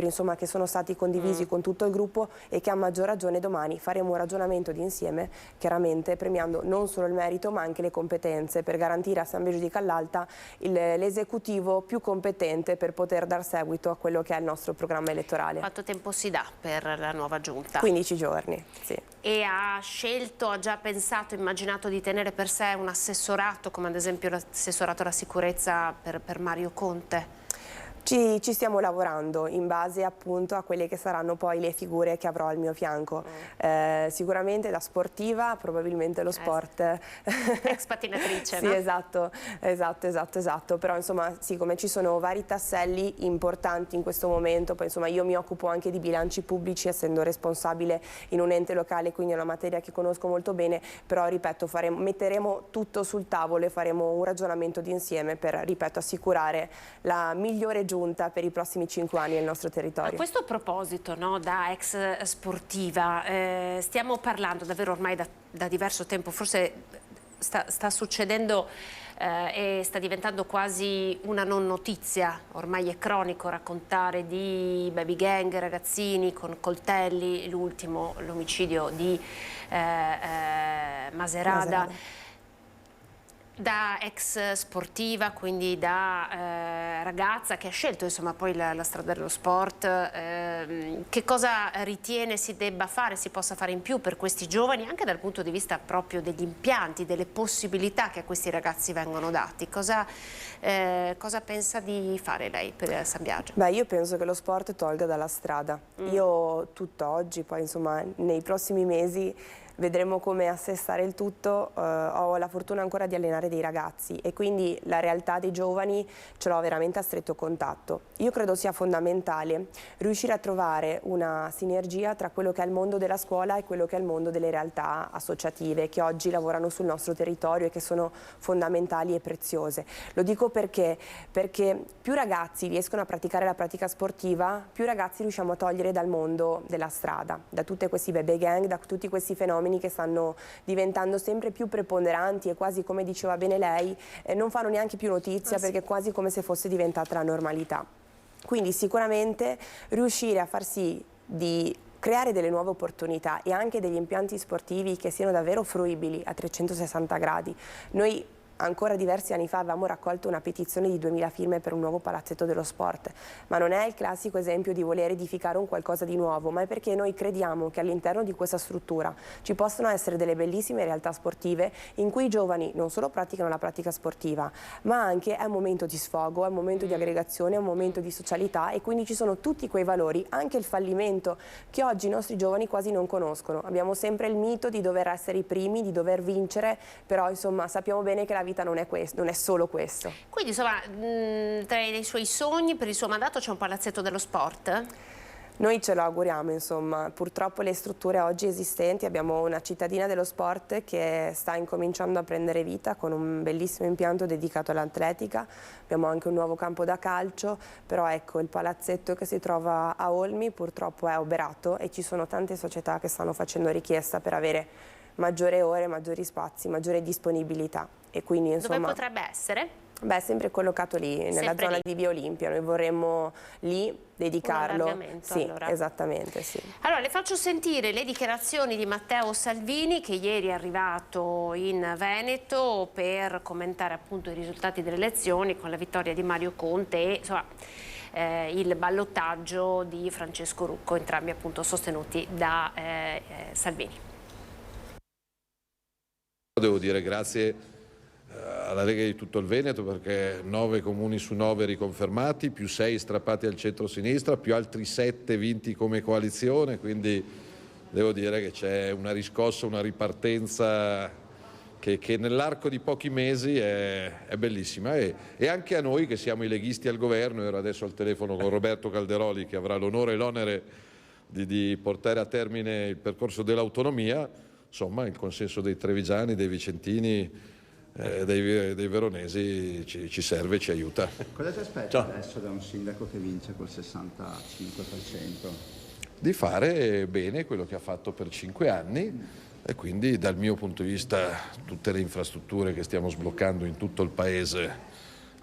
[SPEAKER 11] insomma, che sono stati condivisi con tutto il gruppo e che a maggior ragione domani faremo un ragionamento di insieme, chiaramente premiando non solo il merito ma anche le competenze per garantire a San Biagio di Callalta l'esecutivo più competente per poter dar seguito a quello che è il nostro programma elettorale.
[SPEAKER 1] Quanto tempo si dà per la nuova giunta?
[SPEAKER 11] 15 giorni, sì.
[SPEAKER 1] E ha già pensato, immaginato di tenere per sé un assessorato, come ad esempio l'assessorato alla sicurezza per Mario Conte?
[SPEAKER 11] Ci stiamo lavorando in base appunto a quelle che saranno poi le figure che avrò al mio fianco. Sicuramente da sportiva, probabilmente lo sport.
[SPEAKER 1] Ex patinatrice,
[SPEAKER 11] sì,
[SPEAKER 1] no?
[SPEAKER 11] Esatto. Però insomma sì, come ci sono vari tasselli importanti in questo momento, poi insomma io mi occupo anche di bilanci pubblici essendo responsabile in un ente locale, quindi è una materia che conosco molto bene, però ripeto, metteremo tutto sul tavolo e faremo un ragionamento d'insieme per, ripeto, assicurare la migliore giunta per i prossimi 5 anni nel nostro territorio.
[SPEAKER 1] A questo proposito, no, da ex sportiva, stiamo parlando davvero ormai da diverso tempo, forse sta succedendo e sta diventando quasi una non notizia, ormai è cronico raccontare di baby gang, ragazzini con coltelli, l'ultimo l'omicidio di Maserada. Da ex sportiva, quindi da ragazza che ha scelto insomma poi la strada dello sport, che cosa ritiene si debba fare, si possa fare in più per questi giovani, anche dal punto di vista proprio degli impianti, delle possibilità che a questi ragazzi vengono dati? Cosa pensa di fare lei per San Biagio?
[SPEAKER 11] Beh, io penso che lo sport tolga dalla strada. Io tutt'oggi, poi insomma nei prossimi mesi vedremo come assestare il tutto. Ho la fortuna ancora di allenare dei ragazzi e quindi la realtà dei giovani ce l'ho veramente a stretto contatto. Io credo sia fondamentale riuscire a trovare una sinergia tra quello che è il mondo della scuola e quello che è il mondo delle realtà associative che oggi lavorano sul nostro territorio e che sono fondamentali e preziose. Lo dico perché più ragazzi riescono a praticare la pratica sportiva, più ragazzi riusciamo a togliere dal mondo della strada, da tutti questi baby gang, da tutti questi fenomeni che stanno diventando sempre più preponderanti e quasi, come diceva bene lei, non fanno neanche più notizia perché è quasi come se fosse diventata la normalità. Quindi sicuramente riuscire a far sì di creare delle nuove opportunità e anche degli impianti sportivi che siano davvero fruibili a 360 gradi. Noi ancora diversi anni fa avevamo raccolto una petizione di 2000 firme per un nuovo palazzetto dello sport, ma non è il classico esempio di voler edificare un qualcosa di nuovo, ma è perché noi crediamo che all'interno di questa struttura ci possono essere delle bellissime realtà sportive in cui i giovani non solo praticano la pratica sportiva, ma anche è un momento di sfogo, è un momento di aggregazione, è un momento di socialità e quindi ci sono tutti quei valori, anche il fallimento che oggi i nostri giovani quasi non conoscono. Abbiamo sempre il mito di dover essere i primi, di dover vincere, però insomma sappiamo bene che la vita non è questo, non è solo questo.
[SPEAKER 1] Quindi insomma tra i suoi sogni per il suo mandato c'è un palazzetto dello sport?
[SPEAKER 11] Noi ce lo auguriamo, insomma, purtroppo le strutture oggi esistenti, abbiamo una cittadina dello sport che sta incominciando a prendere vita con un bellissimo impianto dedicato all'atletica, abbiamo anche un nuovo campo da calcio, però ecco il palazzetto che si trova a Olmi purtroppo è oberato e ci sono tante società che stanno facendo richiesta per avere maggiori ore, maggiori spazi, maggiore disponibilità e quindi insomma...
[SPEAKER 1] Dove potrebbe essere?
[SPEAKER 11] Beh, sempre collocato lì, nella
[SPEAKER 1] Sempre
[SPEAKER 11] zona
[SPEAKER 1] lì.
[SPEAKER 11] di Via Olimpia, noi vorremmo lì dedicarlo.
[SPEAKER 1] Un allargamento,
[SPEAKER 11] Sì,
[SPEAKER 1] allora.
[SPEAKER 11] esattamente, sì.
[SPEAKER 1] Allora, le faccio sentire le dichiarazioni di Matteo Salvini, che ieri è arrivato in Veneto per commentare appunto i risultati delle elezioni con la vittoria di Mario Conte e insomma, il ballottaggio di Francesco Rucco, entrambi appunto sostenuti da Salvini.
[SPEAKER 14] Devo dire grazie alla Lega di tutto il Veneto, perché 9 comuni su 9 riconfermati, più 6 strappati al centro-sinistra, più altri 7 vinti come coalizione, quindi devo dire che c'è una riscossa, una ripartenza che nell'arco di pochi mesi è bellissima e anche a noi che siamo i leghisti al governo. Ero adesso al telefono con Roberto Calderoli, che avrà l'onore e l'onere di portare a termine il percorso dell'autonomia. Insomma, il consenso dei trevigiani, dei vicentini, dei veronesi ci serve e ci aiuta.
[SPEAKER 15] Cosa ti aspetta adesso da un sindaco che vince col 65%?
[SPEAKER 14] Di fare bene quello che ha fatto per 5 anni e quindi dal mio punto di vista tutte le infrastrutture che stiamo sbloccando in tutto il paese,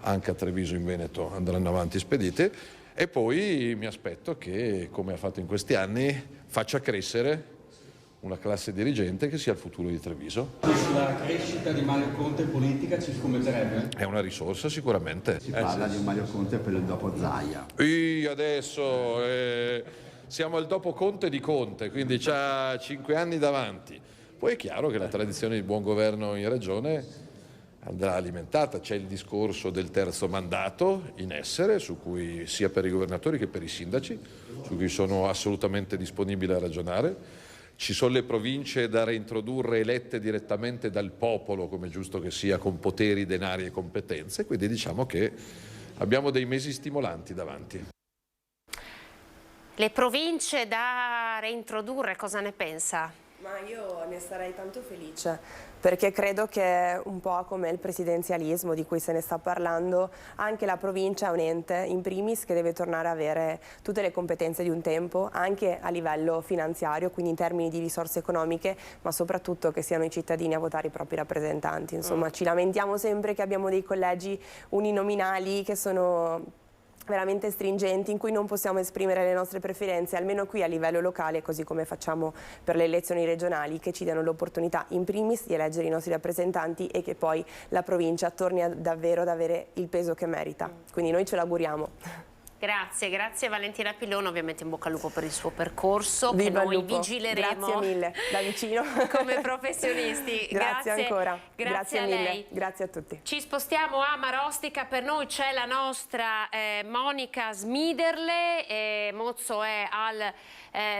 [SPEAKER 14] anche a Treviso in Veneto, andranno avanti spedite, e poi mi aspetto che, come ha fatto in questi anni, faccia crescere una classe dirigente che sia il futuro di Treviso.
[SPEAKER 15] La crescita di Mario Conte politica ci scommetterebbe?
[SPEAKER 14] È una risorsa sicuramente.
[SPEAKER 15] Si parla di un Mario Conte per il dopo Zaia.
[SPEAKER 14] Adesso siamo al dopo Conte di Conte, quindi c'ha 5 anni davanti. Poi è chiaro che la tradizione di buon governo in regione andrà alimentata. C'è il discorso del terzo mandato in essere, su cui sia per i governatori che per i sindaci, su cui sono assolutamente disponibile a ragionare. Ci sono le province da reintrodurre elette direttamente dal popolo, come è giusto che sia, con poteri, denari e competenze, quindi diciamo che abbiamo dei mesi stimolanti davanti.
[SPEAKER 1] Le province da reintrodurre, cosa ne pensa?
[SPEAKER 11] Ma io ne sarei tanto felice, perché credo che un po' come il presidenzialismo di cui se ne sta parlando, anche la provincia è un ente in primis che deve tornare a avere tutte le competenze di un tempo, anche a livello finanziario, quindi in termini di risorse economiche, ma soprattutto che siano i cittadini a votare i propri rappresentanti. Insomma, ci lamentiamo sempre che abbiamo dei collegi uninominali che sono veramente stringenti, in cui non possiamo esprimere le nostre preferenze, almeno qui a livello locale, così come facciamo per le elezioni regionali, che ci diano l'opportunità in primis di eleggere i nostri rappresentanti e che poi la provincia torni davvero ad avere il peso che merita. Quindi noi ce l'auguriamo.
[SPEAKER 1] Grazie Valentina Pillon, ovviamente in bocca al lupo per il suo percorso,
[SPEAKER 11] Viva
[SPEAKER 1] che noi
[SPEAKER 11] il lupo.
[SPEAKER 1] vigileremo.
[SPEAKER 11] Grazie mille, da vicino.
[SPEAKER 1] Come professionisti.
[SPEAKER 11] Grazie ancora.
[SPEAKER 1] Grazie a
[SPEAKER 11] mille.
[SPEAKER 1] lei.
[SPEAKER 11] Grazie a tutti.
[SPEAKER 1] Ci spostiamo a Marostica, per noi c'è la nostra Monica Smiderle, Mozzo è al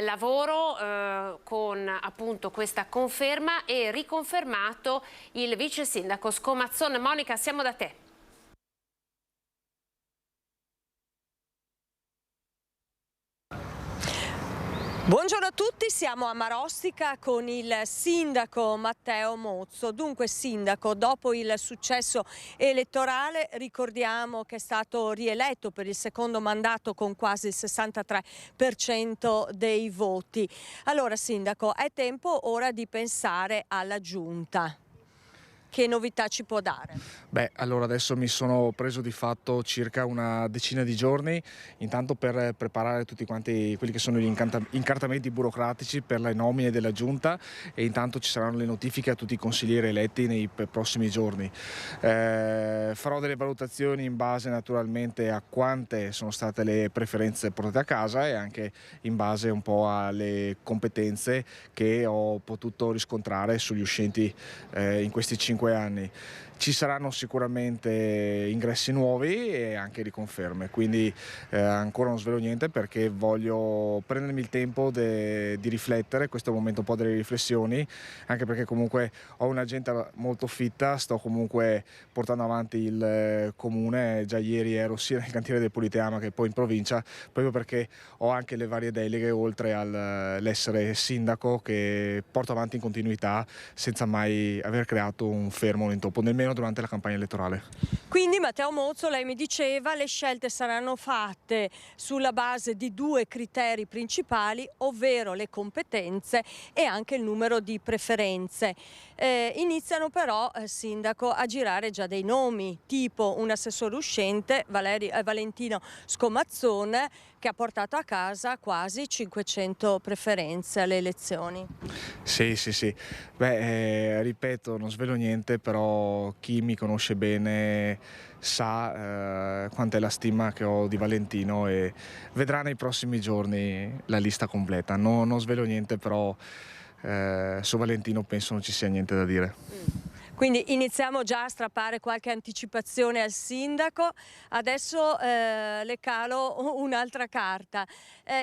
[SPEAKER 1] lavoro con appunto questa conferma e riconfermato il vice sindaco Scomazzon. Monica, siamo da te.
[SPEAKER 16] Buongiorno a tutti, siamo a Marostica con il sindaco Matteo Mozzo. Dunque sindaco, dopo il successo elettorale ricordiamo che è stato rieletto per il secondo mandato con quasi il 63% dei voti. Allora sindaco, è tempo ora di pensare alla giunta. Che novità ci può dare?
[SPEAKER 17] Beh, allora adesso mi sono preso di fatto circa una decina di giorni, intanto per preparare tutti quanti quelli che sono gli incartamenti burocratici per le nomine della giunta, e intanto ci saranno le notifiche a tutti i consiglieri eletti nei prossimi giorni. Farò delle valutazioni in base naturalmente a quante sono state le preferenze portate a casa e anche in base un po' alle competenze che ho potuto riscontrare sugli uscenti in questi 5 anni. Ci saranno sicuramente ingressi nuovi e anche riconferme, quindi ancora non svelo niente perché voglio prendermi il tempo di riflettere. Questo è un momento un po' delle riflessioni, anche perché comunque ho un'agenda molto fitta, sto comunque portando avanti il comune. Già ieri ero sia nel cantiere del Politeama che poi in provincia, proprio perché ho anche le varie deleghe oltre all'essere sindaco, che porto avanti in continuità senza mai aver creato un fermo o un intoppo, nemmeno durante la campagna elettorale.
[SPEAKER 16] Quindi Matteo Mozzo, lei mi diceva, le scelte saranno fatte sulla base di 2 criteri principali, ovvero le competenze e anche il numero di preferenze. Iniziano però, Sindaco, a girare già dei nomi, tipo un assessore uscente, Valentino Scomazzone, che ha portato a casa quasi 500 preferenze alle elezioni.
[SPEAKER 17] Sì. Beh, ripeto, non svelo niente, però chi mi conosce bene sa quanta è la stima che ho di Valentino e vedrà nei prossimi giorni la lista completa. Non svelo niente, però su Valentino penso non ci sia niente da dire.
[SPEAKER 16] Quindi iniziamo già a strappare qualche anticipazione al sindaco. Adesso le calo un'altra carta.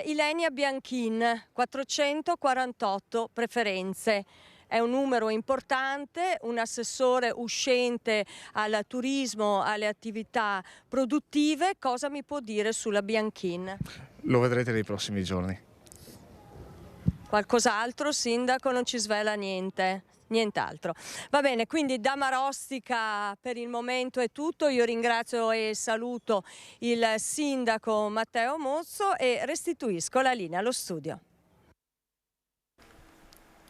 [SPEAKER 16] Ilenia Bianchin, 448 preferenze. È un numero importante, un assessore uscente al turismo, alle attività produttive. Cosa mi può dire sulla Bianchin?
[SPEAKER 17] Lo vedrete nei prossimi giorni.
[SPEAKER 16] Qualcos'altro, sindaco? Non ci svela niente? Nient'altro. Va bene, quindi da Marostica per il momento è tutto. Io ringrazio e saluto il sindaco Matteo Mozzo e restituisco la linea allo studio.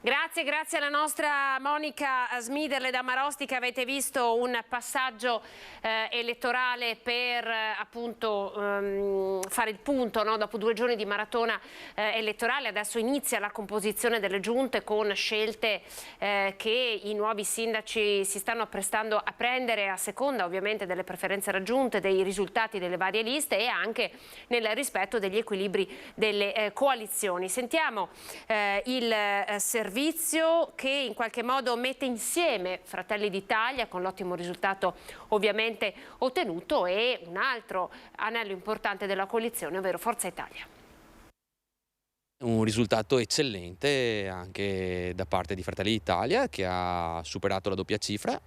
[SPEAKER 1] Grazie alla nostra Monica Smiderle da Marostica. Avete visto un passaggio elettorale per appunto fare il punto, no? Dopo 2 giorni di maratona elettorale adesso inizia la composizione delle giunte con scelte che i nuovi sindaci si stanno apprestando a prendere a seconda ovviamente delle preferenze raggiunte, dei risultati delle varie liste e anche nel rispetto degli equilibri delle coalizioni. Sentiamo il servizio che in qualche modo mette insieme Fratelli d'Italia con l'ottimo risultato ovviamente ottenuto e un altro anello importante della coalizione, ovvero Forza Italia.
[SPEAKER 18] Un risultato eccellente anche da parte di Fratelli d'Italia che ha superato la doppia cifra,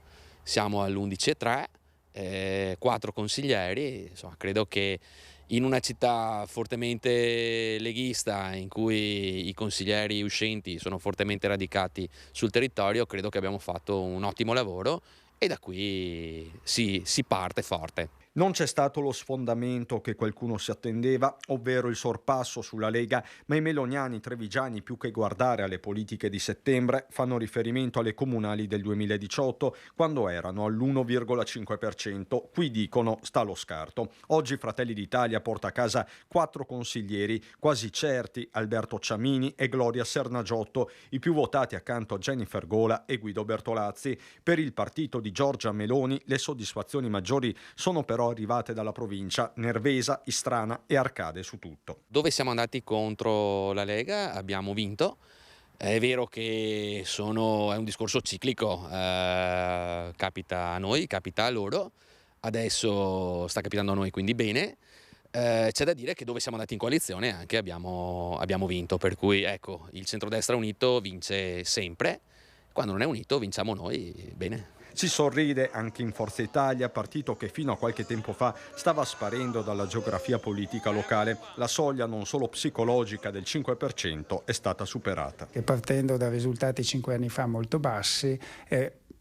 [SPEAKER 18] siamo all'11,3, 4 consiglieri, insomma, credo che in una città fortemente leghista in cui i consiglieri uscenti sono fortemente radicati sul territorio, credo che abbiamo fatto un ottimo lavoro e da qui si parte forte.
[SPEAKER 19] Non c'è stato lo sfondamento che qualcuno si attendeva, ovvero il sorpasso sulla Lega, ma i meloniani trevigiani, più che guardare alle politiche di settembre, fanno riferimento alle comunali del 2018, quando erano all'1,5%. Qui dicono sta lo scarto. Oggi Fratelli d'Italia porta a casa 4 consiglieri, quasi certi Alberto Ciamini e Gloria Sernagiotto, i più votati accanto a Jennifer Gola e Guido Bertolazzi. Per il partito di Giorgia Meloni le soddisfazioni maggiori sono però arrivate dalla provincia, Nervesa, Istrana e Arcade su tutto.
[SPEAKER 18] Dove siamo andati contro la Lega abbiamo vinto. È vero che è un discorso ciclico, capita a noi, capita a loro, adesso sta capitando a noi, quindi bene. C'è da dire che dove siamo andati in coalizione anche abbiamo vinto, per cui ecco, il centrodestra unito vince sempre, quando non è unito vinciamo noi, bene.
[SPEAKER 19] Si sorride anche in Forza Italia, partito che fino a qualche tempo fa stava sparendo dalla geografia politica locale. La soglia non solo psicologica del 5% è stata superata.
[SPEAKER 20] E partendo da risultati 5 anni fa molto bassi,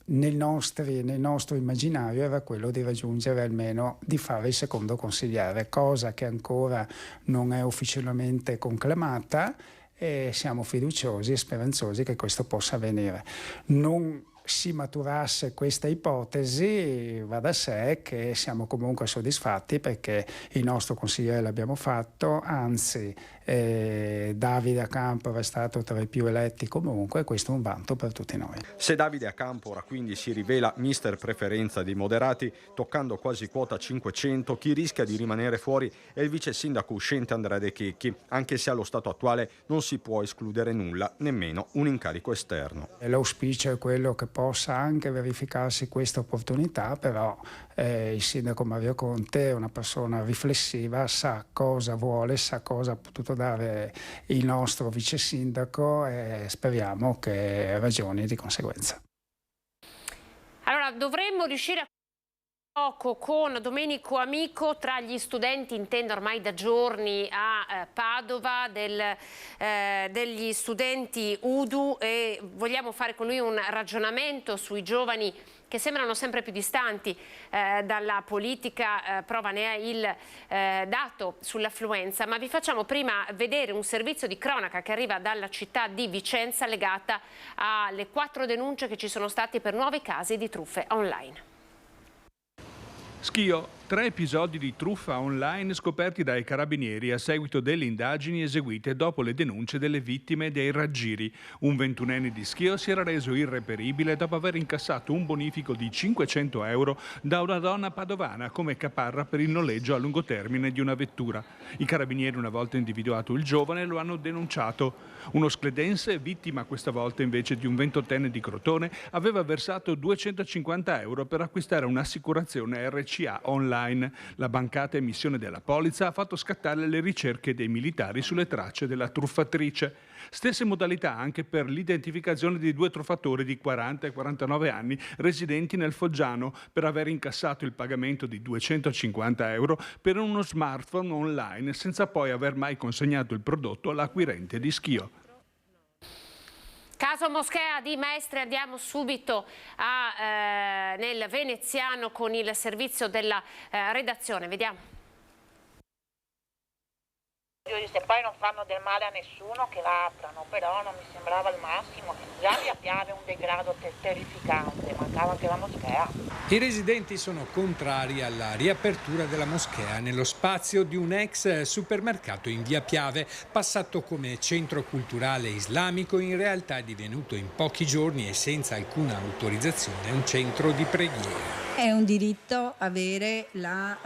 [SPEAKER 20] nel nostro immaginario era quello di raggiungere almeno di fare il secondo consigliere, cosa che ancora non è ufficialmente conclamata e siamo fiduciosi e speranzosi che questo possa avvenire. Non si maturasse questa ipotesi, va da sé che siamo comunque soddisfatti perché il nostro consigliere l'abbiamo fatto, anzi Davide Acampo è stato tra i più eletti comunque e questo è un vanto per tutti noi.
[SPEAKER 19] Se Davide Acampo ora quindi si rivela mister preferenza dei moderati, toccando quasi quota 500, chi rischia di rimanere fuori è il vice sindaco uscente Andrea De Checchi, anche se allo stato attuale non si può escludere nulla, nemmeno un incarico esterno.
[SPEAKER 20] L'auspicio è quello che possa anche verificarsi questa opportunità, però il sindaco Mario Conte è una persona riflessiva, sa cosa vuole, sa cosa ha potuto dare il nostro vice sindaco e speriamo che ragioni di conseguenza.
[SPEAKER 1] Allora dovremmo riuscire a Con Domenico Amico, tra gli studenti, intendo ormai da giorni a Padova, degli studenti UDU, e vogliamo fare con lui un ragionamento sui giovani che sembrano sempre più distanti dalla politica. Prova ne è il dato sull'affluenza, ma vi facciamo prima vedere un servizio di cronaca che arriva dalla città di Vicenza legata alle 4 denunce che ci sono state per nuovi casi di truffe online.
[SPEAKER 21] Schio, 3 episodi di truffa online scoperti dai carabinieri a seguito delle indagini eseguite dopo le denunce delle vittime dei raggiri. Un 21enne di Schio si era reso irreperibile dopo aver incassato un bonifico di 500 euro da una donna padovana come caparra per il noleggio a lungo termine di una vettura. I carabinieri, una volta individuato il giovane, lo hanno denunciato. Uno scledense, vittima questa volta invece di un 28enne di Crotone, aveva versato 250 euro per acquistare un'assicurazione RCA online. La mancata emissione della polizza ha fatto scattare le ricerche dei militari sulle tracce della truffatrice. Stesse modalità anche per l'identificazione di 2 truffatori di 40 e 49 anni residenti nel Foggiano per aver incassato il pagamento di 250 euro per uno smartphone online senza poi aver mai consegnato il prodotto all'acquirente di Schio.
[SPEAKER 1] Caso Moschea di Mestre, andiamo subito nel veneziano con il servizio della redazione, vediamo.
[SPEAKER 22] Se poi non fanno del male a nessuno che l'aprano, però non mi sembrava il massimo. Già Via Piave è un degrado terrificante, mancava anche la moschea.
[SPEAKER 23] I residenti sono contrari alla riapertura della moschea nello spazio di un ex supermercato in Via Piave, passato come centro culturale islamico, in realtà è divenuto in pochi giorni e senza alcuna autorizzazione un centro di preghiera.
[SPEAKER 24] È un diritto avere la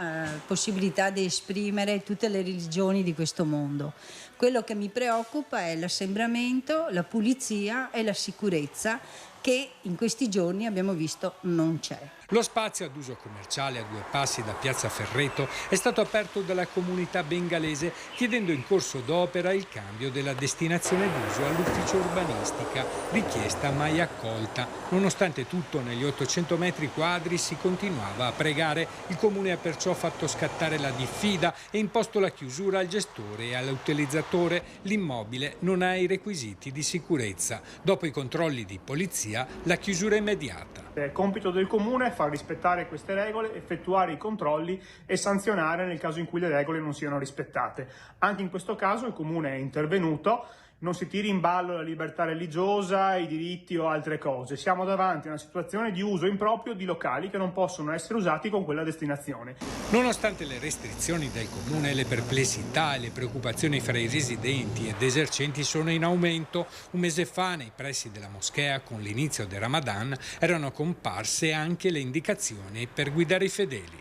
[SPEAKER 24] possibilità di esprimere tutte le religioni di questo mondo. Quello che mi preoccupa è l'assembramento, la pulizia e la sicurezza che in questi giorni abbiamo visto non c'è.
[SPEAKER 23] Lo spazio ad uso commerciale a 2 passi da Piazza Ferreto è stato aperto dalla comunità bengalese chiedendo in corso d'opera il cambio della destinazione d'uso all'ufficio urbanistica, richiesta mai accolta. Nonostante tutto, negli 800 metri quadri si continuava a pregare. Il comune ha perciò fatto scattare la diffida e imposto la chiusura al gestore e all'utilizzatore. L'immobile non ha i requisiti di sicurezza. Dopo i controlli di polizia, la chiusura è immediata.
[SPEAKER 25] È compito del comune far rispettare queste regole, effettuare i controlli e sanzionare nel caso in cui le regole non siano rispettate. Anche in questo caso il comune è intervenuto, non si tiri in ballo la libertà religiosa, i diritti o altre cose. Siamo davanti a una situazione di uso improprio di locali che non possono essere usati con quella destinazione.
[SPEAKER 23] Nonostante le restrizioni del comune, le perplessità e le preoccupazioni fra i residenti ed esercenti sono in aumento. Un mese fa, nei pressi della moschea, con l'inizio del Ramadan, erano comparse anche le indicazioni per guidare i fedeli.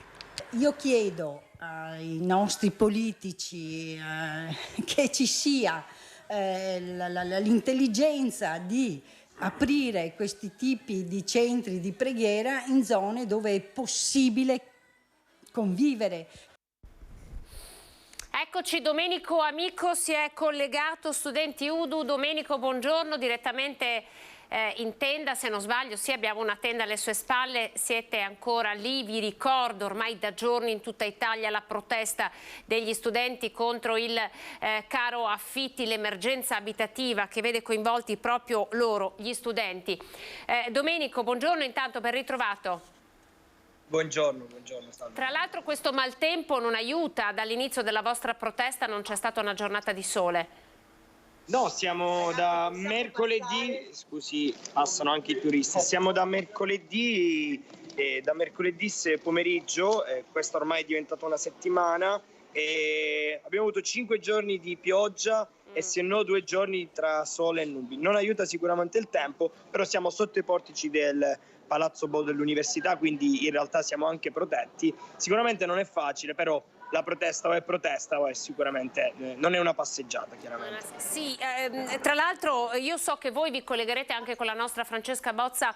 [SPEAKER 24] Io chiedo ai nostri politici che ci sia l'intelligenza di aprire questi tipi di centri di preghiera in zone dove è possibile convivere.
[SPEAKER 1] Eccoci, Domenico Amico si è collegato, studenti UDU. Domenico, buongiorno, direttamente in tenda, se non sbaglio, sì, abbiamo una tenda alle sue spalle, siete ancora lì. Vi ricordo ormai da giorni in tutta Italia la protesta degli studenti contro il caro affitti, l'emergenza abitativa che vede coinvolti proprio loro, gli studenti. Domenico, buongiorno intanto, ben ritrovato.
[SPEAKER 26] Buongiorno, salve.
[SPEAKER 1] Tra l'altro questo maltempo non aiuta, dall'inizio della vostra protesta non c'è stata una giornata di sole.
[SPEAKER 26] No, siamo da mercoledì, scusi, passano anche i turisti, siamo da mercoledì pomeriggio, questa ormai è diventata una settimana, e abbiamo avuto 5 giorni di pioggia e se no 2 giorni tra sole e nubi. Non aiuta sicuramente il tempo, però siamo sotto i portici del Palazzo Bo dell'Università, quindi in realtà siamo anche protetti. Sicuramente non è facile, però la protesta o è protesta o è sicuramente non è una passeggiata, chiaramente.
[SPEAKER 1] Sì, tra l'altro io so che voi vi collegherete anche con la nostra Francesca Bozza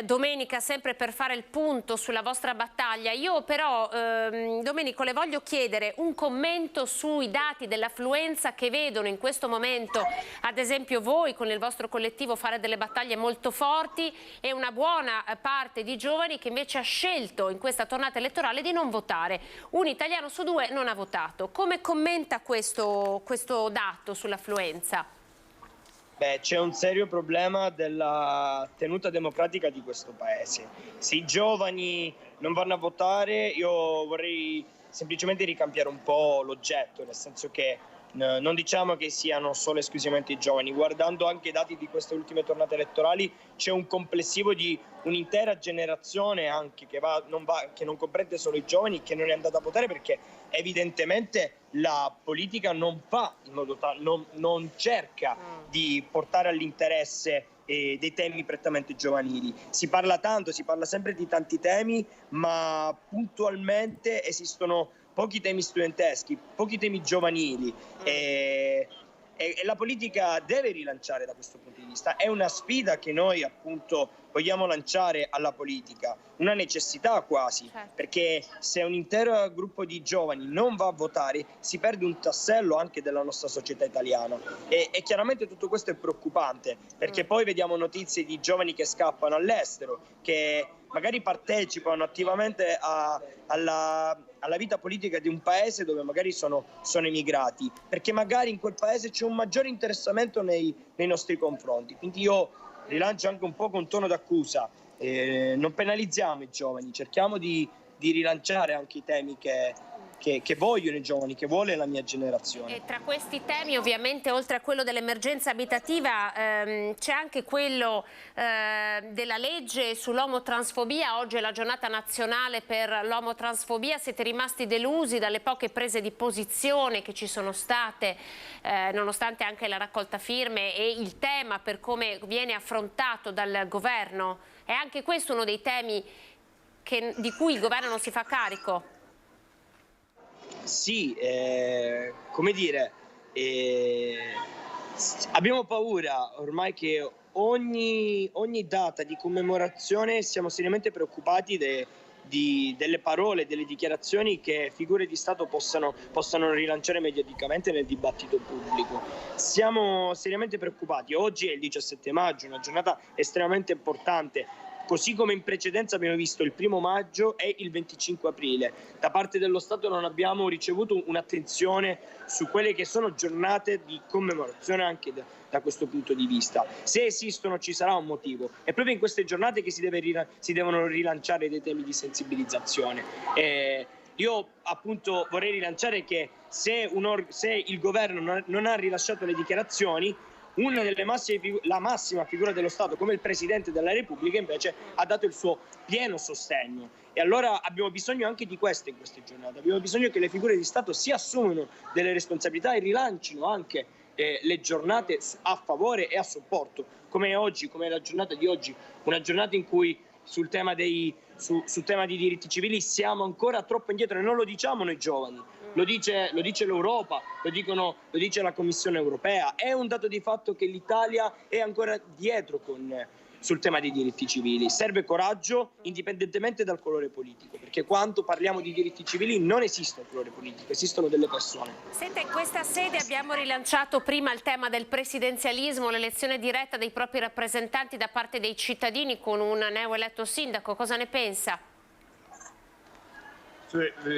[SPEAKER 1] domenica, sempre per fare il punto sulla vostra battaglia. Io però, Domenico, le voglio chiedere un commento sui dati dell'affluenza che vedono in questo momento, ad esempio voi con il vostro collettivo, fare delle battaglie molto forti e una buona parte di giovani che invece ha scelto in questa tornata elettorale di non votare. Un italiano su 2 non ha votato. Come commenta questo dato sull'affluenza?
[SPEAKER 26] Beh, c'è un serio problema della tenuta democratica di questo paese. Se i giovani non vanno a votare, io vorrei semplicemente ricambiare un po' l'oggetto, nel senso che non diciamo che siano solo esclusivamente i giovani. Guardando anche i dati di queste ultime tornate elettorali, c'è un complessivo di un'intera generazione anche che non comprende solo i giovani, che non è andata a votare perché evidentemente la politica non fa in modo tale, non cerca di portare all'interesse dei temi prettamente giovanili. Si parla tanto, si parla sempre di tanti temi, ma puntualmente esistono pochi temi studenteschi, pochi temi giovanili e la politica deve rilanciare da questo punto di vista. È una sfida che noi appunto vogliamo lanciare alla politica, una necessità quasi, perché se un intero gruppo di giovani non va a votare si perde un tassello anche della nostra società italiana e chiaramente tutto questo è preoccupante, perché poi vediamo notizie di giovani che scappano all'estero, che magari partecipano attivamente alla vita politica di un paese dove magari sono emigrati, perché magari in quel paese c'è un maggiore interessamento nei nostri confronti. Quindi io rilancio anche un po' con tono d'accusa, non penalizziamo i giovani, cerchiamo di rilanciare anche i temi che vogliono i giovani, che vuole la mia generazione.
[SPEAKER 1] E tra questi temi ovviamente oltre a quello dell'emergenza abitativa c'è anche quello della legge sull'omotransfobia. Oggi è la giornata nazionale per l'omotransfobia. Siete rimasti delusi dalle poche prese di posizione che ci sono state nonostante anche la raccolta firme e il tema per come viene affrontato dal governo? È anche questo uno dei temi di cui il governo non si fa carico?
[SPEAKER 26] Sì, come dire, abbiamo paura ormai che ogni data di commemorazione siamo seriamente preoccupati delle parole, delle dichiarazioni che figure di Stato possano rilanciare mediaticamente nel dibattito pubblico. Siamo seriamente preoccupati. Oggi è il 17 maggio, una giornata estremamente importante. Così come in precedenza abbiamo visto il 1° maggio e il 25 aprile. Da parte dello Stato non abbiamo ricevuto un'attenzione su quelle che sono giornate di commemorazione anche da questo punto di vista. Se esistono ci sarà un motivo. È proprio in queste giornate che si devono rilanciare dei temi di sensibilizzazione. Io appunto vorrei rilanciare che se il governo non ha rilasciato le dichiarazioni, una delle la massima figura dello Stato come il Presidente della Repubblica invece ha dato il suo pieno sostegno e allora abbiamo bisogno anche di questo in queste giornate, abbiamo bisogno che le figure di Stato si assumano delle responsabilità e rilancino anche le giornate a favore e a supporto, come oggi, come la giornata di oggi, una giornata in cui sul tema di diritti civili siamo ancora troppo indietro e non lo diciamo noi giovani. Lo dice l'Europa, lo dice la Commissione europea. È un dato di fatto che l'Italia è ancora dietro sul tema dei diritti civili. Serve coraggio indipendentemente dal colore politico, perché quando parliamo di diritti civili non esiste un colore politico, esistono delle persone.
[SPEAKER 1] Senta, in questa sede abbiamo rilanciato prima il tema del presidenzialismo, l'elezione diretta dei propri rappresentanti da parte dei cittadini con un neoeletto sindaco. Cosa ne pensa?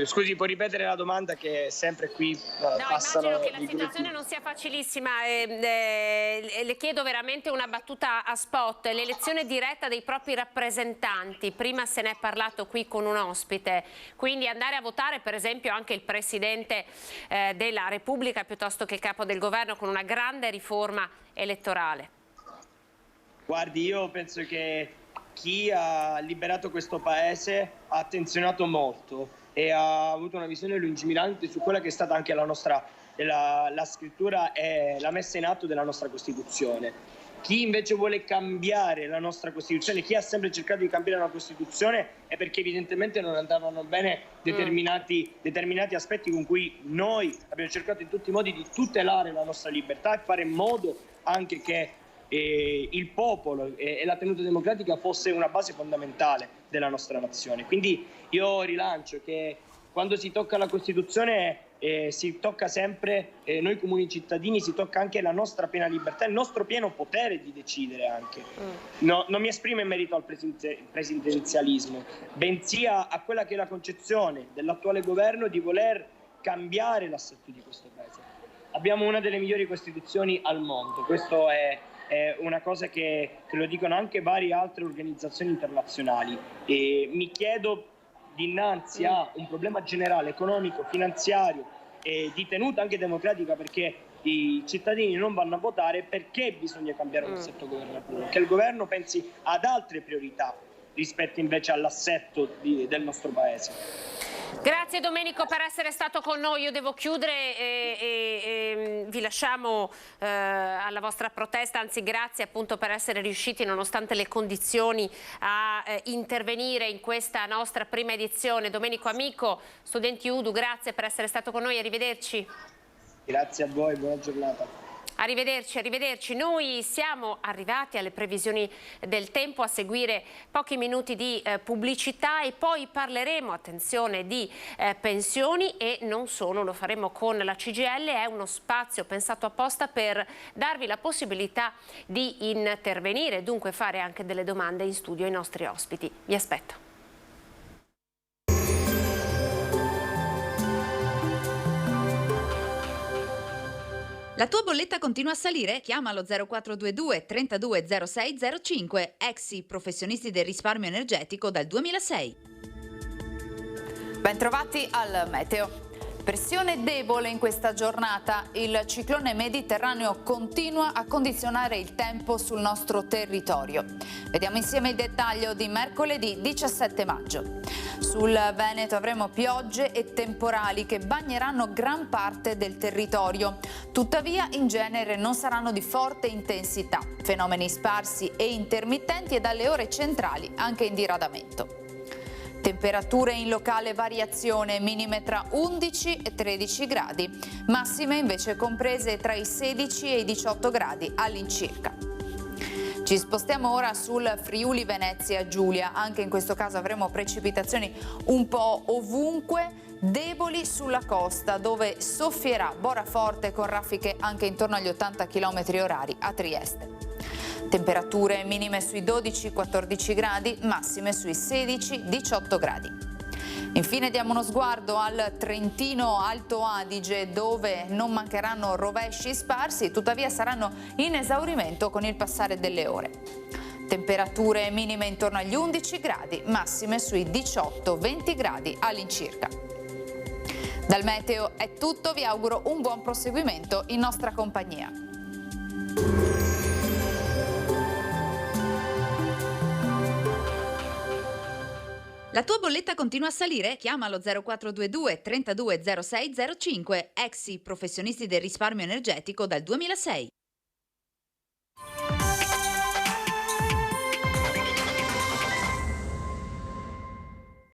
[SPEAKER 26] Scusi, può ripetere la domanda che sempre qui passano.
[SPEAKER 1] Immagino che la situazione non sia facilissima, le chiedo veramente una battuta a spot. L'elezione diretta dei propri rappresentanti, prima se ne è parlato qui con un ospite, quindi andare a votare per esempio anche il Presidente della Repubblica piuttosto che il Capo del Governo con una grande riforma elettorale.
[SPEAKER 26] Guardi, io penso che chi ha liberato questo Paese ha attenzionato molto e ha avuto una visione lungimirante su quella che è stata anche la scrittura e la messa in atto della nostra Costituzione. Chi invece vuole cambiare la nostra Costituzione, chi ha sempre cercato di cambiare la Costituzione, è perché evidentemente non andavano bene determinati aspetti con cui noi abbiamo cercato in tutti i modi di tutelare la nostra libertà e fare in modo anche che il popolo e la tenuta democratica fosse una base fondamentale della nostra nazione. Quindi io rilancio che quando si tocca la Costituzione si tocca sempre noi comuni cittadini, si tocca anche la nostra piena libertà, il nostro pieno potere di decidere anche. No, non mi esprimo in merito al presidenzialismo, bensì a quella che è la concezione dell'attuale governo di voler cambiare l'assetto di questo Paese. Abbiamo una delle migliori Costituzioni al mondo, questo è una cosa che lo dicono anche varie altre organizzazioni internazionali, e mi chiedo, dinanzi a un problema generale economico, finanziario e di tenuta anche democratica, perché i cittadini non vanno a votare, perché bisogna cambiare l'assetto governativo, che il governo pensi ad altre priorità rispetto invece all'assetto del nostro Paese.
[SPEAKER 1] Grazie Domenico per essere stato con noi. Io devo chiudere e vi lasciamo alla vostra protesta, anzi grazie appunto per essere riusciti nonostante le condizioni a intervenire in questa nostra prima edizione. Domenico Amico, Studenti UDU, grazie per essere stato con noi, arrivederci.
[SPEAKER 26] Grazie a voi, buona giornata.
[SPEAKER 1] Arrivederci, arrivederci. Noi siamo arrivati alle previsioni del tempo, a seguire pochi minuti di pubblicità e poi parleremo, attenzione, di pensioni e non solo, lo faremo con la CGIL. È uno spazio pensato apposta per darvi la possibilità di intervenire, dunque fare anche delle domande in studio ai nostri ospiti. Vi aspetto.
[SPEAKER 2] La tua bolletta continua a salire? Chiama allo 0422 320605, Exi, professionisti del risparmio energetico dal 2006.
[SPEAKER 3] Bentrovati al meteo. Pressione debole in questa giornata, il ciclone mediterraneo continua a condizionare il tempo sul nostro territorio. Vediamo insieme il dettaglio di mercoledì 17 maggio. Sul Veneto avremo piogge e temporali che bagneranno gran parte del territorio. Tuttavia in genere non saranno di forte intensità, fenomeni sparsi e intermittenti e dalle ore centrali anche in diradamento. Temperature in locale variazione, minime tra 11 e 13 gradi, massime invece comprese tra i 16 e i 18 gradi all'incirca. Ci spostiamo ora sul Friuli Venezia Giulia, anche in questo caso avremo precipitazioni un po' ovunque, deboli sulla costa dove soffierà bora forte con raffiche anche intorno agli 80 km/h a Trieste. Temperature minime sui 12-14 gradi, massime sui 16-18 gradi. Infine diamo uno sguardo al Trentino Alto Adige, dove non mancheranno rovesci sparsi, tuttavia saranno in esaurimento con il passare delle ore. Temperature minime intorno agli 11 gradi, massime sui 18-20 gradi all'incirca. Dal meteo è tutto, vi auguro un buon proseguimento in nostra compagnia.
[SPEAKER 2] La tua bolletta continua a salire? Chiama allo 0422 320605, Exi, professionisti del risparmio energetico dal 2006.